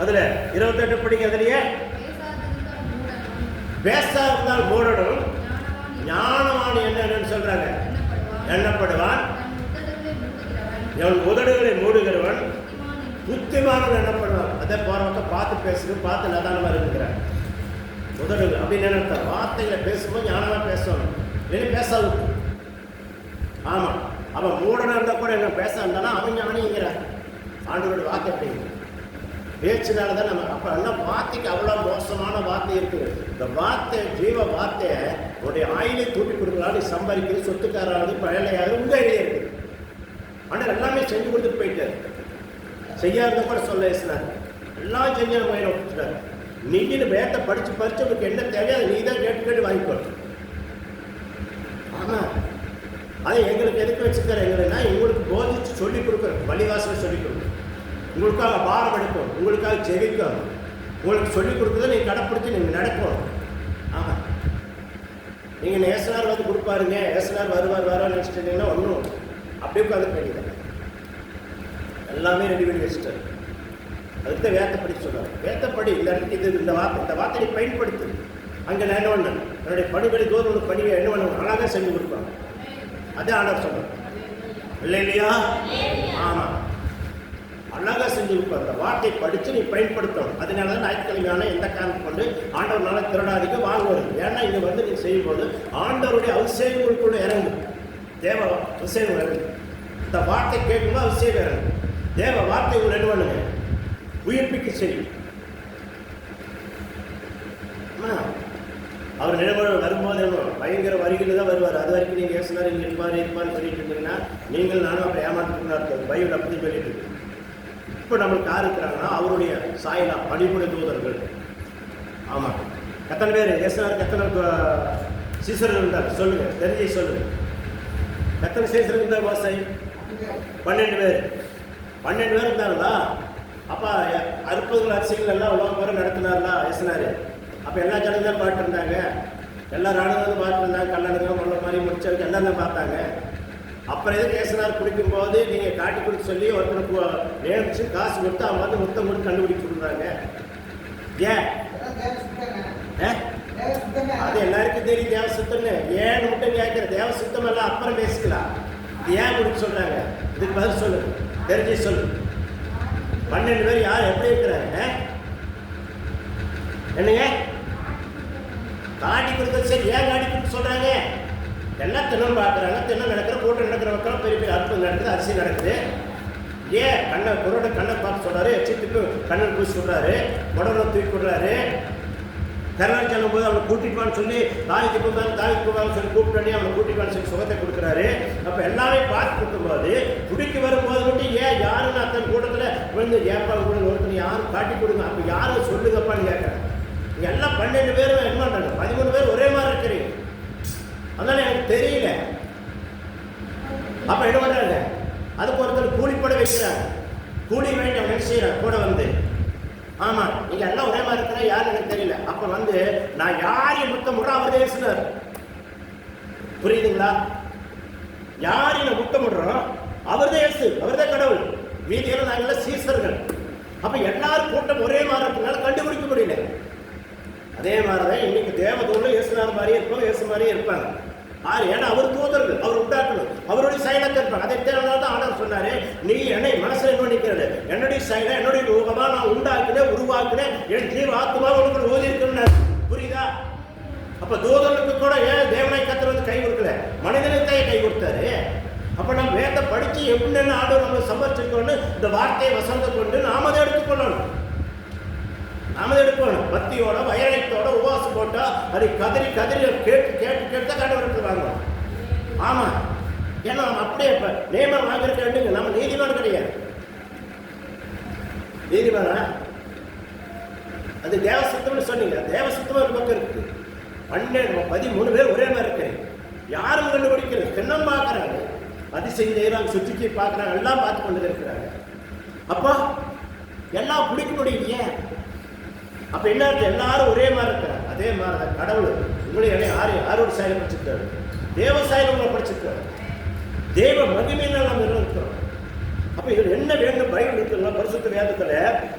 அதில் 28 படிக்க. அதுலேயே பேசா இருந்தால் மூடனும் ஞானவான் என்னன்னு சொல்றாங்க. எண்ணப்படுவான். எவன் உதடுகளை மூடுகிறவன் புத்திமானவன் எண்ணப்படுவான். அதை போறவங்க பார்த்து பேசுறது, பார்த்து நதானமாக இருக்கிறான். உதடுகள் அப்படின்னு என்ன? வார்த்தைகளை பேசும்போது ஞானமாக பேசணும். இல்லைன்னா பேசாது. ஆமாம், அவன் மூடனா இருந்தால் கூட என்ன பேச இருந்தாலும் அவன் ஞானிங்கிறான். ஆண்டவருடைய வார்த்தை அப்படிங்க பேச்சுனால தான் நம்ம. அப்போ எல்லாம் வார்த்தைக்கு அவ்வளோ மோசமான வார்த்தை இருக்குது. இந்த வார்த்தை ஜீவ வார்த்தையை உடைய ஆயிலை கூட்டி கொடுக்கலான்னு சம்பாதிக்கிறது, சொத்துக்காராவது பழையாவது உங்கள் ஐடியா இருக்குது. ஆனால் எல்லாமே செஞ்சு கொடுத்துட்டு போயிட்டாரு. செய்யாத கூட சொல்ல பேசினார். எல்லாம் செஞ்சு நம்ம கையில் ஒப்பிச்சுட்டாரு. நீங்க வேத்தை படித்து உங்களுக்கு என்ன தேவையோ அதை நீ தான் கேட்டு வாங்கிக்கணும். ஆமாம், அதை எங்களுக்கு எதுக்கு வச்சுக்கிற எங்கன்னா உங்களுக்கு போதிச்சு சொல்லிக் கொடுக்குறோம். வழிவாசலை சொல்லிக் கொடுக்குறோம். உங்களுக்காக பாரம் எடுக்கும், உங்களுக்காக ஜெபிக்கும், உங்களுக்கு சொல்லிக் கொடுக்குறத நீங்கள் கடைப்பிடிச்சி நீங்கள் நடக்கணும். ஆமாம், நீங்கள் ஏசனார் வந்து கொடுப்பாருங்க, ஏசனார் வருவார் நினச்சிட்டீங்கன்னா ஒன்றும் அப்படியே உட்காந்து வேண்டியதான். எல்லாமே ரெடி பண்ணி வச்சுட்டாரு. அதுக்கு தான் வேத்தப்படி சொல்லுவார். வேத்தப்படி இந்த இடத்துக்கு இது இந்த வார்த்தையை பயன்படுத்து. அங்கே நான் என்ன பண்ணேன்? என்னுடைய பணிகளை தோறும் பணியை என்ன பண்ணுவோம்? அழகாக செஞ்சு கொடுப்பாங்க. அதே ஆண்டவர் சொல்லுவார். இல்லையா? ஆமாம், அழகாக செஞ்சு கொடுப்பார். அந்த வார்த்தையை படித்து நீ பயன்படுத்தணும். அதனால தான் ஞாயிற்றுக்கிழமையான எந்த காரணம் கொண்டு ஆண்டவர்னால திருடாதிக்க வாங்குவது. ஏன்னா இங்கே வந்து நீ செய்யும்போது ஆண்டவருடைய அபிஷேகங்களுக்குள்ள இறங்கு. தேவ அபிஷேகம் இறங்கு. இந்த வார்த்தை கேட்கும்போது அபிஷேகம் இறங்கு. தேவ வார்த்தை உங்களை என்ன பண்ணுங்க? உயிர்ப்பிக்க செய்யும். அவர் நிலவரம் வரும்போது பயங்கர வருகையில் தான் வருவார். அது வரைக்கும் நீங்கள் ஏசினார் இங்கே இருப்பார்னு சொல்லிட்டு இருந்தீங்கன்னா நீங்கள் நானும் அப்படி ஏமாற்றிட்டு இருக்காரு. பைபிள் அப்படி சொல்லிட்டு இருக்கு. இப்போ நம்மளுக்கு யார் இருக்கிறாங்கன்னா அவருடைய சாயலா பணிபுரி தூதர்கள். ஆமாம், எத்தனை பேர் ஏசினாருக்கு எத்தனை சீசர்கள் இருந்தார் சொல்லுங்கள், தெரிஞ்சு சொல்லுங்கள். எத்தனை சீசர்கள் இருந்தார்? வாசை 12 பேர். 12 பேர் இருந்தாங்களா? அப்போ அற்புதங்கள் அரிசிகள் எல்லாம் உலகம் பேரும் நடத்தினார்னா ஏசினார். அப்போ எல்லா ஜனங்களும் தான் பார்த்துருந்தாங்க. எல்லா ராணுவங்களும் பார்த்துருந்தாங்க. கல்லணங்க உள்ள மாதிரி முடிச்சவங்க எல்லாம் தான் பார்த்தாங்க. அப்புறம் எதுக்கு ஏசினார் குடிக்கும்போது நீங்கள் காட்டி கொடுத்து சொல்லி ஒருத்தருக்கு நேர்ச்சி காசு கொடுத்து அவங்க வந்து முத்தம் கொடுத்து கண்டுபிடிச்சு கொடுக்குறாங்க. ஏன்? அது எல்லாருக்கும் தெரியும் தேவ சுத்தம்னு. ஏன் மட்டும் கேட்குற தேவ சுத்தம் எல்லாம் அப்புறம் பேசிக்கலாம். இது ஏன் கொடுக்க சொல்கிறாங்க? இதுக்கு பதில் சொல்லு, தெரிஞ்சு சொல்லு. 12 பேர் யார் எப்படி இருக்கிறாங்க? என்னங்க காட்டி கொடுத்தது சரி. ஏன் காட்டி கொடுத்து சொல்றாங்க? எல்லாம் தினம் பார்க்குறாங்க, தினம் நடக்கிற கூட்டம் நடக்கிற மக்கள் பெரிய பெரிய அற்புதம் நடக்குது, அதிசயம் நடக்குது. ஏன் கண்ணை குரோட கண்ணை பார்த்து சொல்றாரு, எச்சித்துக்கு கண்ணன் பூசி சொல்றாரு, உடம்புல தூக்கி விடுறாரு. கருணாநிதி சொல்லும் போது அவனை கூட்டிட்டுவான்னு சொல்லி தாய்க்கு போவான்னு சொல்லி கூப்பிட்டு அவனை கூட்டிட்டுவான்னு சொல்லி சுகத்தை கொடுக்குறாரு. அப்போ எல்லாமே பார்த்து கொடுக்கும்போது குடிக்கு வரும்போது மட்டும் ஏன் யாருன்னு அத்தனை கூட்டத்தில் விழுந்து ஏப்பா கூட ஒருத்தர் யாரும் காட்டி கொடுங்க, அப்போ யாரும் சொல்லுங்கப்பான்னு கேட்குறேன். இங்கே எல்லாம் 12 பேரும் என்ன பண்ணுறாங்க? 13 பேர் ஒரே மாதிரி இருக்கிறீங்க. அதனால எனக்கு தெரியல. அப்போ என்ன பண்ணுறாங்க? அதுக்கு ஒருத்தர் கூலிப்பட வைக்கிறாங்க. கூலி வேண்டி அவன் என்ன செய்கிறான்? கூட வந்து ஆமா நீங்க எல்லாம் ஒரே மாதிரி இருக்கிறா யாருன்னு எனக்கு தெரியல. அப்ப வந்து நான் யாரையும் முத்தம் விடுறோம் அவர் பேசினார். புரியுதுங்களா? யாரையும் முத்தம் விடுறோம் அவர்தான் இயேசு, அவர்தான் கடவுள். மீதியெல்லாம் நாங்கெல்லாம் சீசர்கள். அப்ப எல்லாரும் கூட்டம் ஒரே மாதிரி இருக்கிறதுனால கண்டுபிடிக்க முடியல. அதே மாதிரிதான் இன்னைக்கு தேவதூர்ல இயேசுனார் மாதிரியே இருப்பாங்க, இயேசு மாதிரியே இருப்பாங்க. ஏன்னா அவர் தூதர்கள், அவர் உண்டாக்கணும், அவருடைய செயலத்தை இருப்பாங்க. அதை தேவைதான் ஆண்டவர் சொன்னாரு, நீ என்னை மனசுல என்ன நினைக்கிறது? என்னுடைய செயலை என்னுடைய ரூபமா நான் உண்டாக்குனேன், உருவாக்குனேன், என் ஜீவ ஆத்மா உனக்கு ஓதி இருக்கணும். புரியுதா? அப்ப தூதர்களுக்கு கூட ஏன் தேவனை கத்தர் வந்து கை கொடுக்கல, மனிதனுக்கு கை கொடுத்தாரு. அப்ப நம்ம வேத படிச்சு எப்படின்னு ஆண்டவர் நம்ம சமர்ச்சிக்கொண்டு இந்த வார்த்தையை வசந்த கொண்டு நாம அதை எடுத்துக்கொள்ளணும். நாம எடுக்கணும் பக்தியோட வயலத்தோட உபவாசம் போட்டா அது கதறி கதறி கேட்டு கேட்டு கேட்டு கண்டவர்கள் வாங்குவோம். ஆமா, ஏன்னா நம்ம அப்படியே நியமனம் வாங்கிருக்க நம்ம நீதிமான் கிடையாது. நீதிமானா அது தேவசத்தம்னு சொன்னீங்க. தேவசத்தம் ஒரு பக்கம் இருக்குது. 13 பேர் ஒரே மாதிரி இருக்கு. யாரும் கண்டுபிடிக்கிறது? தின்னம் பார்க்கறாங்க, அதிசயம் செய்யறாங்க, சுற்றிக்கு பார்க்கறாங்க, எல்லாம் பார்த்து கொண்டு இருக்கிறாங்க. அப்போ எல்லாம் பிடிக்க முடியலையே. அப்ப என்ன எல்லாரும் ஒரே மாதிரி இருக்கிறாங்க. அதே மாதிரி கடவுள் உங்களை யாரோட சாயலை படிச்சிருக்காரு? தேவ சாயலை உங்களை படிச்சிருக்காரு. தேவ மகிமையில நம்ம இருக்கிறோம். அப்ப இதுல என்ன வேண்டும்? பைபிள் இருக்குல்ல, பரிசுத்த வேதத்துல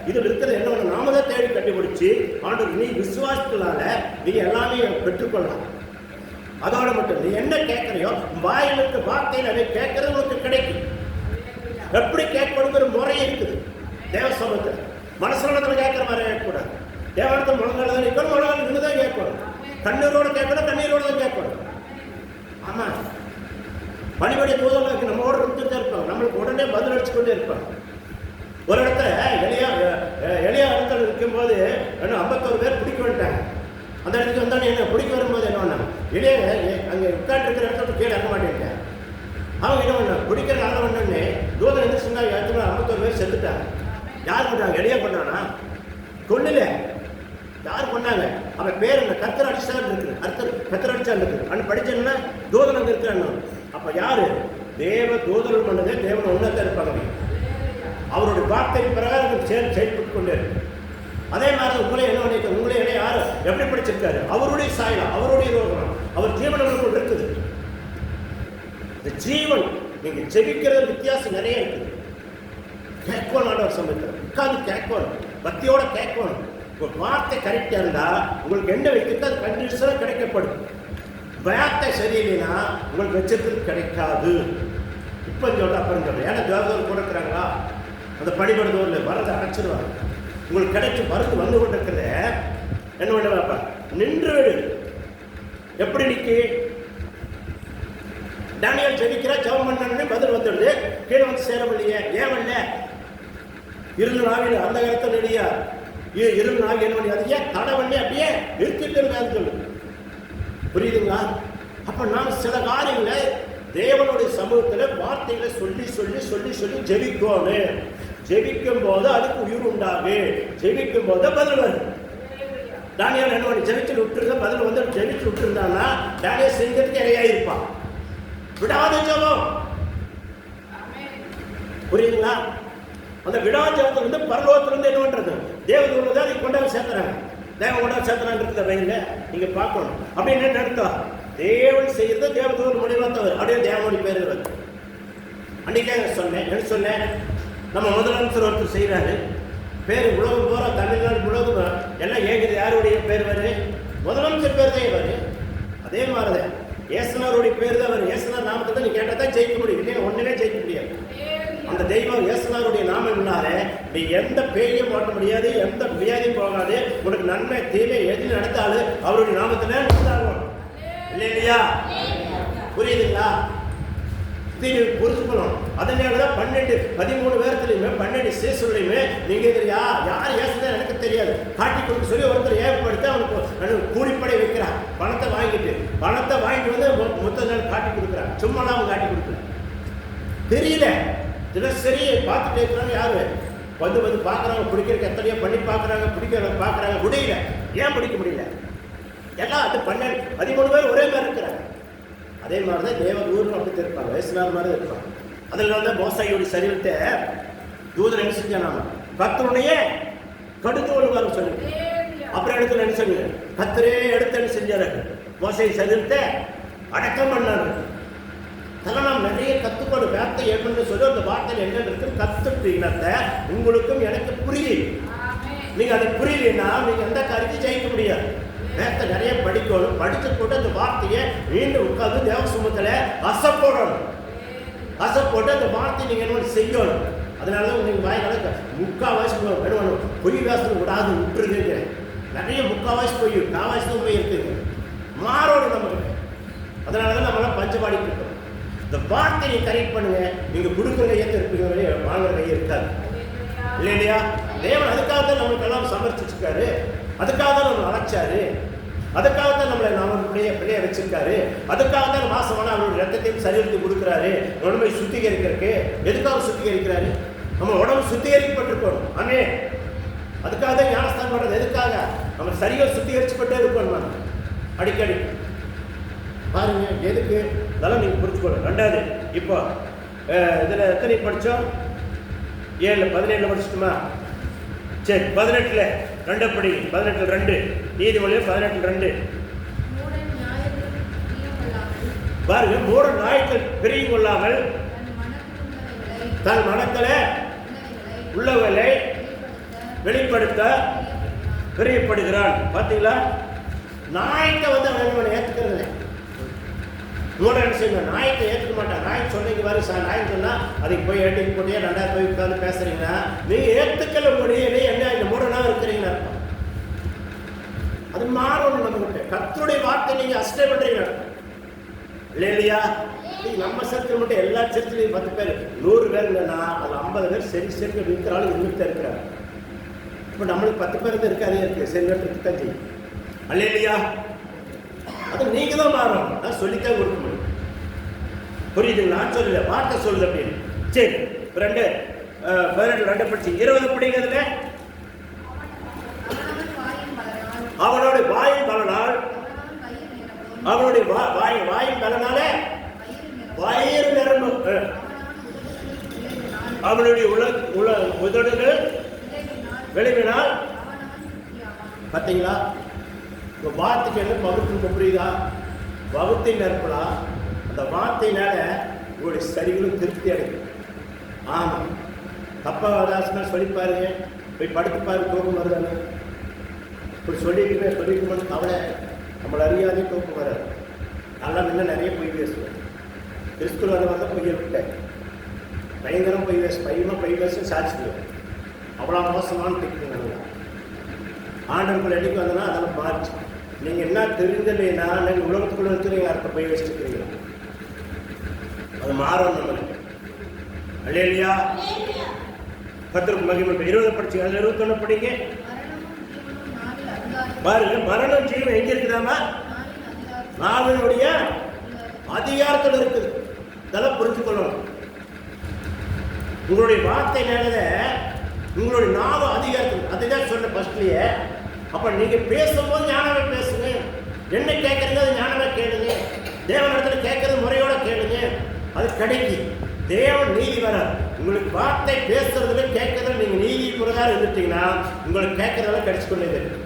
இதுல இருக்கிறது என்ன? நாம தான் தேடி கண்டுபிடிச்சு ஆண்டவர் நீ விசுவாசத்தினால நீ எல்லாமே பெற்றுக்கொள்ளலாம். அதோட மட்டும் நீ என்ன கேட்கறியோ வாயிலுக்கு வார்த்தையில் அதை கேட்கறது உனக்கு கிடைக்கும். எப்படி கேட்கணுங்கிற முறை இருக்குது தேவ சமூகத்தில். மனசுல கேட்கிற மாதிரி கேட்கக்கூடாது. தேவனத்தில் முழங்கால தான் நிற்கணும், முழங்கால நின்று தான் கேட்கணும். கண்ணீரோட கேட்கணும், கண்ணீரோட தான் கேட்கணும். ஆமா, பணிபடி தூதர்களுக்கு நம்மளோட இருந்துட்டு இருப்பாங்க, நம்மளுக்கு உடனே பதில் அடிச்சு கொண்டே இருப்பாங்க. ஒரு இடத்துல எளியா இடத்துல இருக்கும்போது 51 பேர் பிடிக்க வந்துட்டாங்க. அந்த இடத்துக்கு வந்தாலும் என்ன பிடிக்க வரும்போது என்ன பண்ணாங்க? எளிய அங்கே உட்காந்து இருக்கிற இடத்துல கீழே இறங்க மாட்டேங்கிட்டாங்க. அவங்க என்ன பண்ணாங்க? பிடிக்கிற ஆள வந்தோடனே தூதர் எந்த சொன்னா 51 பேர் செத்துட்டாங்க. யார் பண்ணாங்க? எளியா பண்ணானா? கொள்ளல. யார் பண்ணாங்க? அவன் பேர் என்ன? கத்தர் அடிச்சான் இருக்குது. கத்தர் அடிச்சான் இருக்குது. அண்ணன் படிச்சேன்னா தூதன் அங்கே இருக்கிறான். அப்ப யாரு? தேவ தூதர்கள் பண்ணதே தேவன் ஒன்னதான் இருப்பாங்க. அவருடைய வார்த்தை பிரகாரம் செயல்பட்டு கொண்டே இருக்கு. அதே மாதிரி உங்களே என்ன பண்ணிக்க? உங்களே என்ன யாரு எப்படி படிச்சிருக்காரு? அவருடைய சாயலாம், அவருடைய ரோகம், அவர் ஜீவனங்கள் கொண்டு இருக்குது. இந்த ஜீவன் நீங்க ஜெபிக்கிறது வித்தியாசம் நிறைய இருக்குது. கேட்கணும், ஆண்டவர் சம்பந்தம் உட்காந்து கேட்கணும், பக்தியோட கேட்கணும். ஒரு வார்த்தை கரெக்டா இருந்தா உங்களுக்கு என்ன வைக்கிறது அது கண்டிஷனா கிடைக்கப்படும். வார்த்தை சரியில்லைன்னா உங்களுக்கு வச்சிருக்கிறது கிடைக்காது. இப்ப சொல்ற அப்புறம் சொல்றேன். ஏன்னா தேவதூர் கூட இருக்கிறாங்களா? அந்த படிபடுதோர்ல வரதை அடைச்சிருவாங்க. உங்களுக்கு கிடைச்சி மருந்து வந்து கொண்டு இருக்கிறத என்ன பண்ண நின்று விடு. எப்படி நிக்கி? தானியேல் ஜெபிக்கிறா, ஜெபம் பண்ணு, பதில் வந்துடுது. கீழே வந்து சேரவில்லையே. ஏன் வரல? இருள் நாவில் அந்த இடத்துல இல்லையா? இருள் நாவில் என்ன பண்ணி அது ஏன் தடை பண்ணி அப்படியே நிறுத்திட்டு சொல்லு. புரியுதுங்களா? அப்ப நாம் சில காரியங்களை தேவனுடைய சமூகத்துல வார்த்தைகளை சொல்லி சொல்லி சொல்லி சொல்லி ஜெபிக்கணும். ஜெபிக்கும் போது அதுக்கு உயிர் உண்டாகு. ஜெபிக்கும் போது பதில் வரும். தானியேல் என்ன பண்ணி ஜெபிச்சு விட்டுருக்க பதில் வந்து ஜெபிச்சு விட்டுருந்தான்னா தானியேல் செஞ்சதுக்கு இறையா இருப்பான். விடாத ஜெபம். புரியுதுங்களா? அந்த விடாத ஜெபத்தை வந்து பரலோகத்திலிருந்து என்ன பண்றது? தேவதூர்ல தான் கொண்டாந்து சேர்த்துறாங்க. தேவன் கொண்டாந்து சேர்த்துறாங்க இருக்கிற வயல நீங்க பார்க்கணும். அப்படின்னு என்ன அர்த்தம்? தேவன் செய்யறது தேவதூர் முடிவா தவிர அப்படியே தேவனுடைய பேர் வருது. அன்னைக்கே சொன்னேன், என்ன சொன்னேன்? நம்ம முதலமைச்சர் ஒருத்தர் செய்யறாரு, பேர் உலகம் போற தமிழ்நாடு உலகம் எல்லாம் ஏங்குது. யாருடைய பேர் வருது? முதலமைச்சர் பேர் தான் வருது. அதே மாதிரிதான் இயேசுநாதருடைய பேர் தான் வரும். இயேசுநாதர் நாமத்தை தான் நீ கேட்டால் தான் ஜெயிக்க முடியும், இல்லையா ஒண்ணுமே ஜெயிக்க முடியாது. அந்த தெய்வம் இயேசுநாதருடைய நாமம் இல்லாத நீ எந்த பேயும் போட்ட முடியாது, எந்த வியாதியும் போகாது. உனக்கு நன்மை தீமை எது நடத்தாலும் அவருடைய நாமத்துல நடந்தாலும் இல்லையா? புரியுதுங்களா? புரிஞ்சுக்கணும். அதனாலதான் 13 பேர்த்துலயுமே 12 சீசர்களையுமே நீங்க யார் ஏசுதான் எனக்கு தெரியாது காட்டி கொடுக்க சொல்லி ஒருத்தர் ஏற்படுத்த அவனுக்கு கூலிப்படை வைக்கிறான். பணத்தை வாங்கிட்டு வந்து மொத்த நாள் காட்டி கொடுக்குறான். சும்மாலாம் அவன் காட்டி கொடுக்குற தெரியல. தினசரி பார்த்துட்டு இருக்கிறாங்க. யாரு வந்து பார்க்குறாங்க, பிடிக்கிறதுக்கு எத்தனையோ பண்ணி பார்க்குறாங்க, பார்க்குறாங்க, முடியல. ஏன் பிடிக்க முடியல? எல்லாம் அது 13 பேர் ஒரே மாதிரி இருக்கிறாங்க. அதே மாதிரி தான் தேவ தூதர்கள் அப்படி இருப்பாங்க, வயசுனார் மாதிரி இருப்பாங்க. அதனால தான் மோசையோட சரீரத்தை தூதர் என்ன செஞ்சானாம கத்தருடைய கடுத்தோடு சொல்லி அப்புறம் இடத்துல என்ன சொன்னீங்க கத்தரே எடுத்து என்ன செஞ்சாரு மோசை சரீரத்தை அடக்கம் பண்ணாரு. அதெல்லாம் நாம் நிறைய கத்துக்கணும். வார்த்தை என்னன்னு சொல்லி அந்த வார்த்தையில் என்ன இருக்கு கத்துட்டீங்கன்னா உங்களுக்கும் எனக்கு புரியுது. நீங்க அது புரியலன்னா நீங்க எந்த காரியத்தையும் ஜெயிக்க முடியாது. வேத்தை நிறைய படிக்கணும். படிச்சு போட்டு அந்த வார்த்தையை மீண்டும் உட்காந்து தேவ சுமத்துல அசப்போட்டு அந்த வார்த்தையை நீங்க என்ன செய்யணும். அதனாலதான் நீங்க வாய்க்கால முக்காவாசி வேணும் பொய் வாசனை விடாது விட்டுருங்க. நிறைய முக்காவாசி பொய் காவாசி தான் போய் இருக்குங்க. மாறணும் நமக்கு. அதனாலதான் நம்மளாம் பஞ்சபாடி இருக்கோம். இந்த வார்த்தை நீங்க கரெக்ட் பண்ணுங்க. நீங்க கொடுக்குற கையத்தை இருப்பீங்க, வாங்குற கையை இருக்காது இல்லையா? தேவன் அதுக்காக தான் நம்மளுக்கு எல்லாம் சமர்ப்பிச்சிருக்காரு. அதுக்காக தான் நம்ம அழைச்சாரு. அதுக்காக தான் நம்மளை பிள்ளைய வச்சிருக்காரு. அதுக்காக தான் மாசமான அவருடைய ரத்தத்தையும் சரீரத்தையும் கொடுக்குறாரு. உடம்பை சுத்திகரிக்கிறதுக்கு. எதுக்காக சுத்திகரிக்கிறாரு? நம்ம உடம்பு சுத்திகரிக்கப்பட்டிருக்கணும். ஆமே அதுக்காக தான் ஞானஸ்தானம் பண்றது. எதுக்காக? நம்ம சரியா சுத்திகரிச்சுப்பட்டே இருக்கணும் அடிக்கடி. பாருங்க எதுக்கு இதெல்லாம் நீங்க புரிஞ்சுக்கணும். 2வது இப்போ இதுல எத்தனை படிச்சோம்? 7 17 படிச்சுட்டுமா? சரி 18 2 படி. 18 2 நீதிமொழியில் 18 2 பாருங்க. மூட நாய்கள் பிரியும் கொள்ளாமல் தன் மனத்துல உள்ளவர்களை வெளிப்படுத்த பிரியப்படுகிறான். பார்த்தீங்களா? நாய்க்க வந்து அவன் ஏற்றுக்கிறது. மூட என்ன செய்யணும்? நாய்க்கு ஏற்றுக்க மாட்டான். நாய் சொன்னீங்க பாரு சார், நாய் சொன்னா அதுக்கு போய் ஏட்டிக்கு போட்டியா 2 போய் உட்காந்து பேசுறீங்கன்னா நீங்க ஏற்றுக்கல முடியல. என்ன இந்த மூடனா இருக்கிறீங்கன்னா அது மாறணும். நம்ம கர்த்தருடைய வார்த்தை நீங்க அஸ்டே பண்றீங்க இல்லையா? நம்ம சர்க்கிள் மட்டும் எல்லா சர்ச்சிலையும் 10 பேர் 100 பேர் இல்லைன்னா அது 50 பேர் சரி இருக்கிறாலும் இன்னும் இருக்கிறாங்க. இப்போ நம்மளுக்கு 10 பேர் தான் இருக்காதே இருக்கு. சரி இருக்கு தான் செய்யும் இல்லையா? அது நீங்க தான் மாறணும். நான் சொல்லித்தான் கொடுக்க முடியும். புரியுதுங்களா? நான் சொல்லல, வார்த்தை சொல்லுது அப்படின்னு. சரி 2 18 2 படிச்சு 20 படிங்கிறதுல அவனுடைய வாயின் பலனால் அவனுடைய வாயின் பலனால வயிறு நிரம்பும். அவனுடைய உதடுகள் விளைவினால். பார்த்தீங்களா? வார்த்தைக்கு என்ன பகுத்து புரியுதா? வகுத்தை நிரப்பலாம். அந்த வார்த்தையினால உங்களுடைய சரிகளும் திருப்தி அடைக்கும். ஆமாம், தப்பா வராசுனா சொல்லி பாருங்க. போய் படுத்து பாரு, தூக்கம் வருதானே. இப்படி சொல்லிக்கணும்னு கவலை நம்மளை அறியாதே தூக்கம் வராது. நல்லா இன்னும் நிறைய பொய் பேசுவேன். கிறிஸ்துவ வந்த பொய்யை விட்டேன். பயங்கரம் பொய் பேச சாட்சிடுவேன். அவ்வளோ மோசமான திக்குங்க. ஆண்டவர்கள் அடிக்கு வந்தனா அதெல்லாம் மாறிச்சு. நீங்கள் என்ன தெரிஞ்சலைன்னா நீங்கள் உலகத்துக்குள்ள இருக்கிறீங்க, அடுத்த போய் வச்சுருக்கிறீங்க. அது மாறும் நம்மளுக்கு. அல்லேலூயா. கர்த்தருக்கு மகிமை. 20 படிச்சு 21 படிங்க பாருங்க. மரணம் ஜீவன் எங்க இருக்குதாமா? நாவினுடைய அதிகாரத்தில் இருக்குது. இதெல்லாம் புரிஞ்சுக்கணும். உங்களுடைய வார்த்தை நேரத உங்களுடைய நாவு அதிகாரத்தில். அதுதான் சொன்ன ஃபர்ஸ்ட்லயே. அப்ப நீங்க பேசும்போது ஞானமா பேசுங்க. என்ன கேட்கறீங்க அது ஞானமா கேளுங்க. தேவனிடத்துல கேட்கறது முறையோட கேளுங்க. அது கிடைக்கு. தேவன் நீதி வராது. உங்களுக்கு வார்த்தை பேசுறதுல கேட்கறதுல நீங்க நீதி பிரகாரம் இருந்துட்டீங்கன்னா உங்களுக்கு கேட்கறதெல்லாம் கிடைச்சு கொண்டே இருக்கு.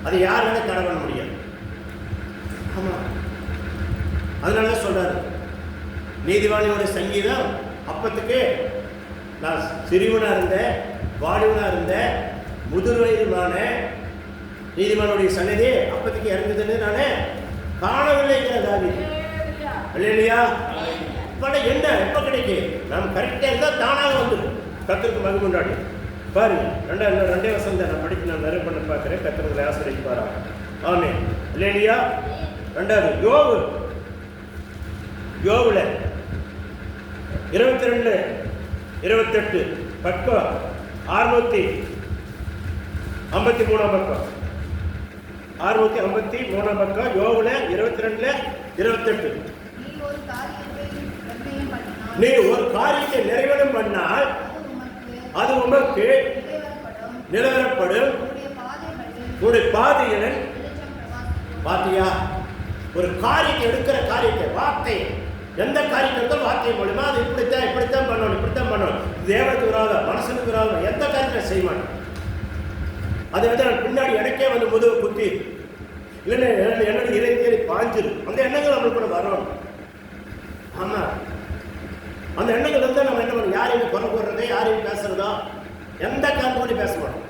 அது யாருனாலும் தடை பண்ண முடியாது. ஆமா, அதனாலதான் சொல்றாரு நீதிவானியோட சங்கீதம். அப்பத்துக்கு நான் சிறுவனா இருந்தேன், வாலிபனா இருந்தேன், முதிர் வயதுமான நீதிமானுடைய சன்னதி அப்பத்துக்கு இறங்குதுன்னு நானே காணவில்லைங்கிறதாவி. இல்லையா? இப்ப என்ன எப்ப கிடைக்கும்? நாம் கரெக்டா இருந்தா தானாக வந்துடும். கர்த்தருக்கு மகிமை உண்டாடி. பாருங்க, ரெண்டே வருஷம் தான் நான் படிக்க நான் நிறைய பண்ண பார்க்கிறேன். கர்த்தர்களை ஆசிரியப்பாரா. ஆமென். இல்லையா? ரெண்டாவது யோவுல 22:28 பக்கம் 653 பக்கம் 653 பக்கம் யோவுல 22:28. நீ ஒரு காரியத்தை நிறைவேறும் பண்ணால் அது உமக்கு நிலவரப்படும். உன்னுடைய பாதைகளில் பாத்தியா, ஒரு காரியத்தை எடுக்கிற காரியத்தை வார்த்தை எந்த காரியத்தை எடுத்தாலும் வார்த்தை மூலமா அது இப்படித்தான் பண்ணணும். தேவனுக்கு விரோதம், மனசனுக்கு விரோதம், எந்த காரியத்தை செய்ய மாட்டோம். அது வந்து பின்னாடி எனக்கே வந்து முதுகு குத்தி இல்லைன்னா என்னோட இறைஞரை பாஞ்சிடும். அந்த எண்ணங்கள் நம்மளுக்கு கூட வரணும். ஆமா, அந்த எண்ணங்கள் இருந்தால் நம்ம என்ன பண்ணணும்? யாரையும் குறை போடுறதோ யாரையும் பேசுறதோ எந்த காரணம் பேச மாட்டோம்.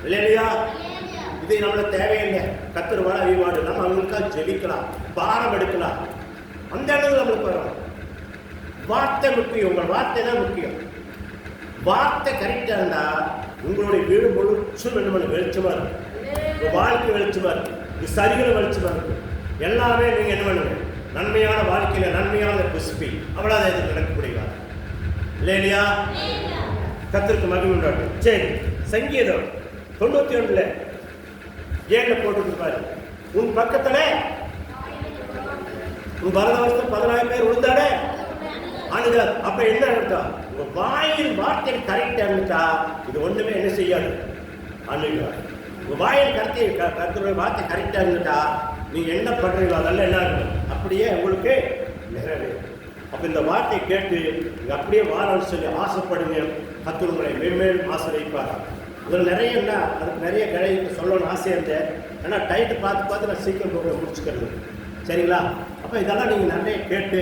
இல்லையா? இது நம்மளுக்கு தேவையில்லை. கர்த்தர் வர அறிவாடு நம்ம அவங்களுக்காக ஜெபிக்கலாம், பாரம் எடுக்கலாம். அந்த எண்ணங்கள் நம்மளுக்கு வரும். வார்த்தை முக்கியம். உங்கள் வார்த்தை தான் முக்கியம். வார்த்தை கரெக்டா இருந்தா உங்களுடைய வீடு முழுச்சும் என்ன பண்ண வெளிச்சமா இருக்கும். உங்க வாழ்க்கை வெளிச்சமா இருக்கு, சரிகளை வெளிச்சமா இருக்கு. எல்லாமே நீங்க என்ன பண்ணுங்க? நன்மையான வாழ்க்கையில நன்மையான புஷ்பி அவ்வளவுதான் இது நடக்கக்கூடியவா. இல்லையா? கர்த்தருக்கு மகிமை உண்டாட்டும். சரி, சங்கீதம் 91 ஏன்ல போட்டுருப்பாரு. உன் பக்கத்துல உன் பரதவசம் 10,000 பேர் விழுந்தாடே அணுகாது. அப்ப என்ன அர்த்தம்? உங்க வாயின் வார்த்தை கரெக்டா இருந்துட்டா இது ஒண்ணுமே என்ன செய்யாது, அணுகாது. உங்க வாயின் கருத்துடைய வார்த்தை கரெக்டா இருந்துட்டா நீங்க என்ன பண்றீங்களோ அதெல்லாம் என்ன இருக்கும், அப்படியே உங்களுக்கு நிறைவேறும். அப்ப இந்த வார்த்தையை கேட்டு நீங்க அப்படியே வாழணும்னு சொல்லி ஆசைப்படுங்க. கர்த்தர் உங்களை மேன்மேலும் ஆசீர்வதிப்பார். இதில் நிறைய என்ன அதுக்கு நிறைய கிடையாது சொல்லணும்னு ஆசையாக இருந்தேன். ஆனால் டைட்டு பார்த்து நான் சீக்கிரம் முடிச்சுக்கிறது. சரிங்களா? அப்போ இதெல்லாம் நீங்கள் நிறைய கேட்டு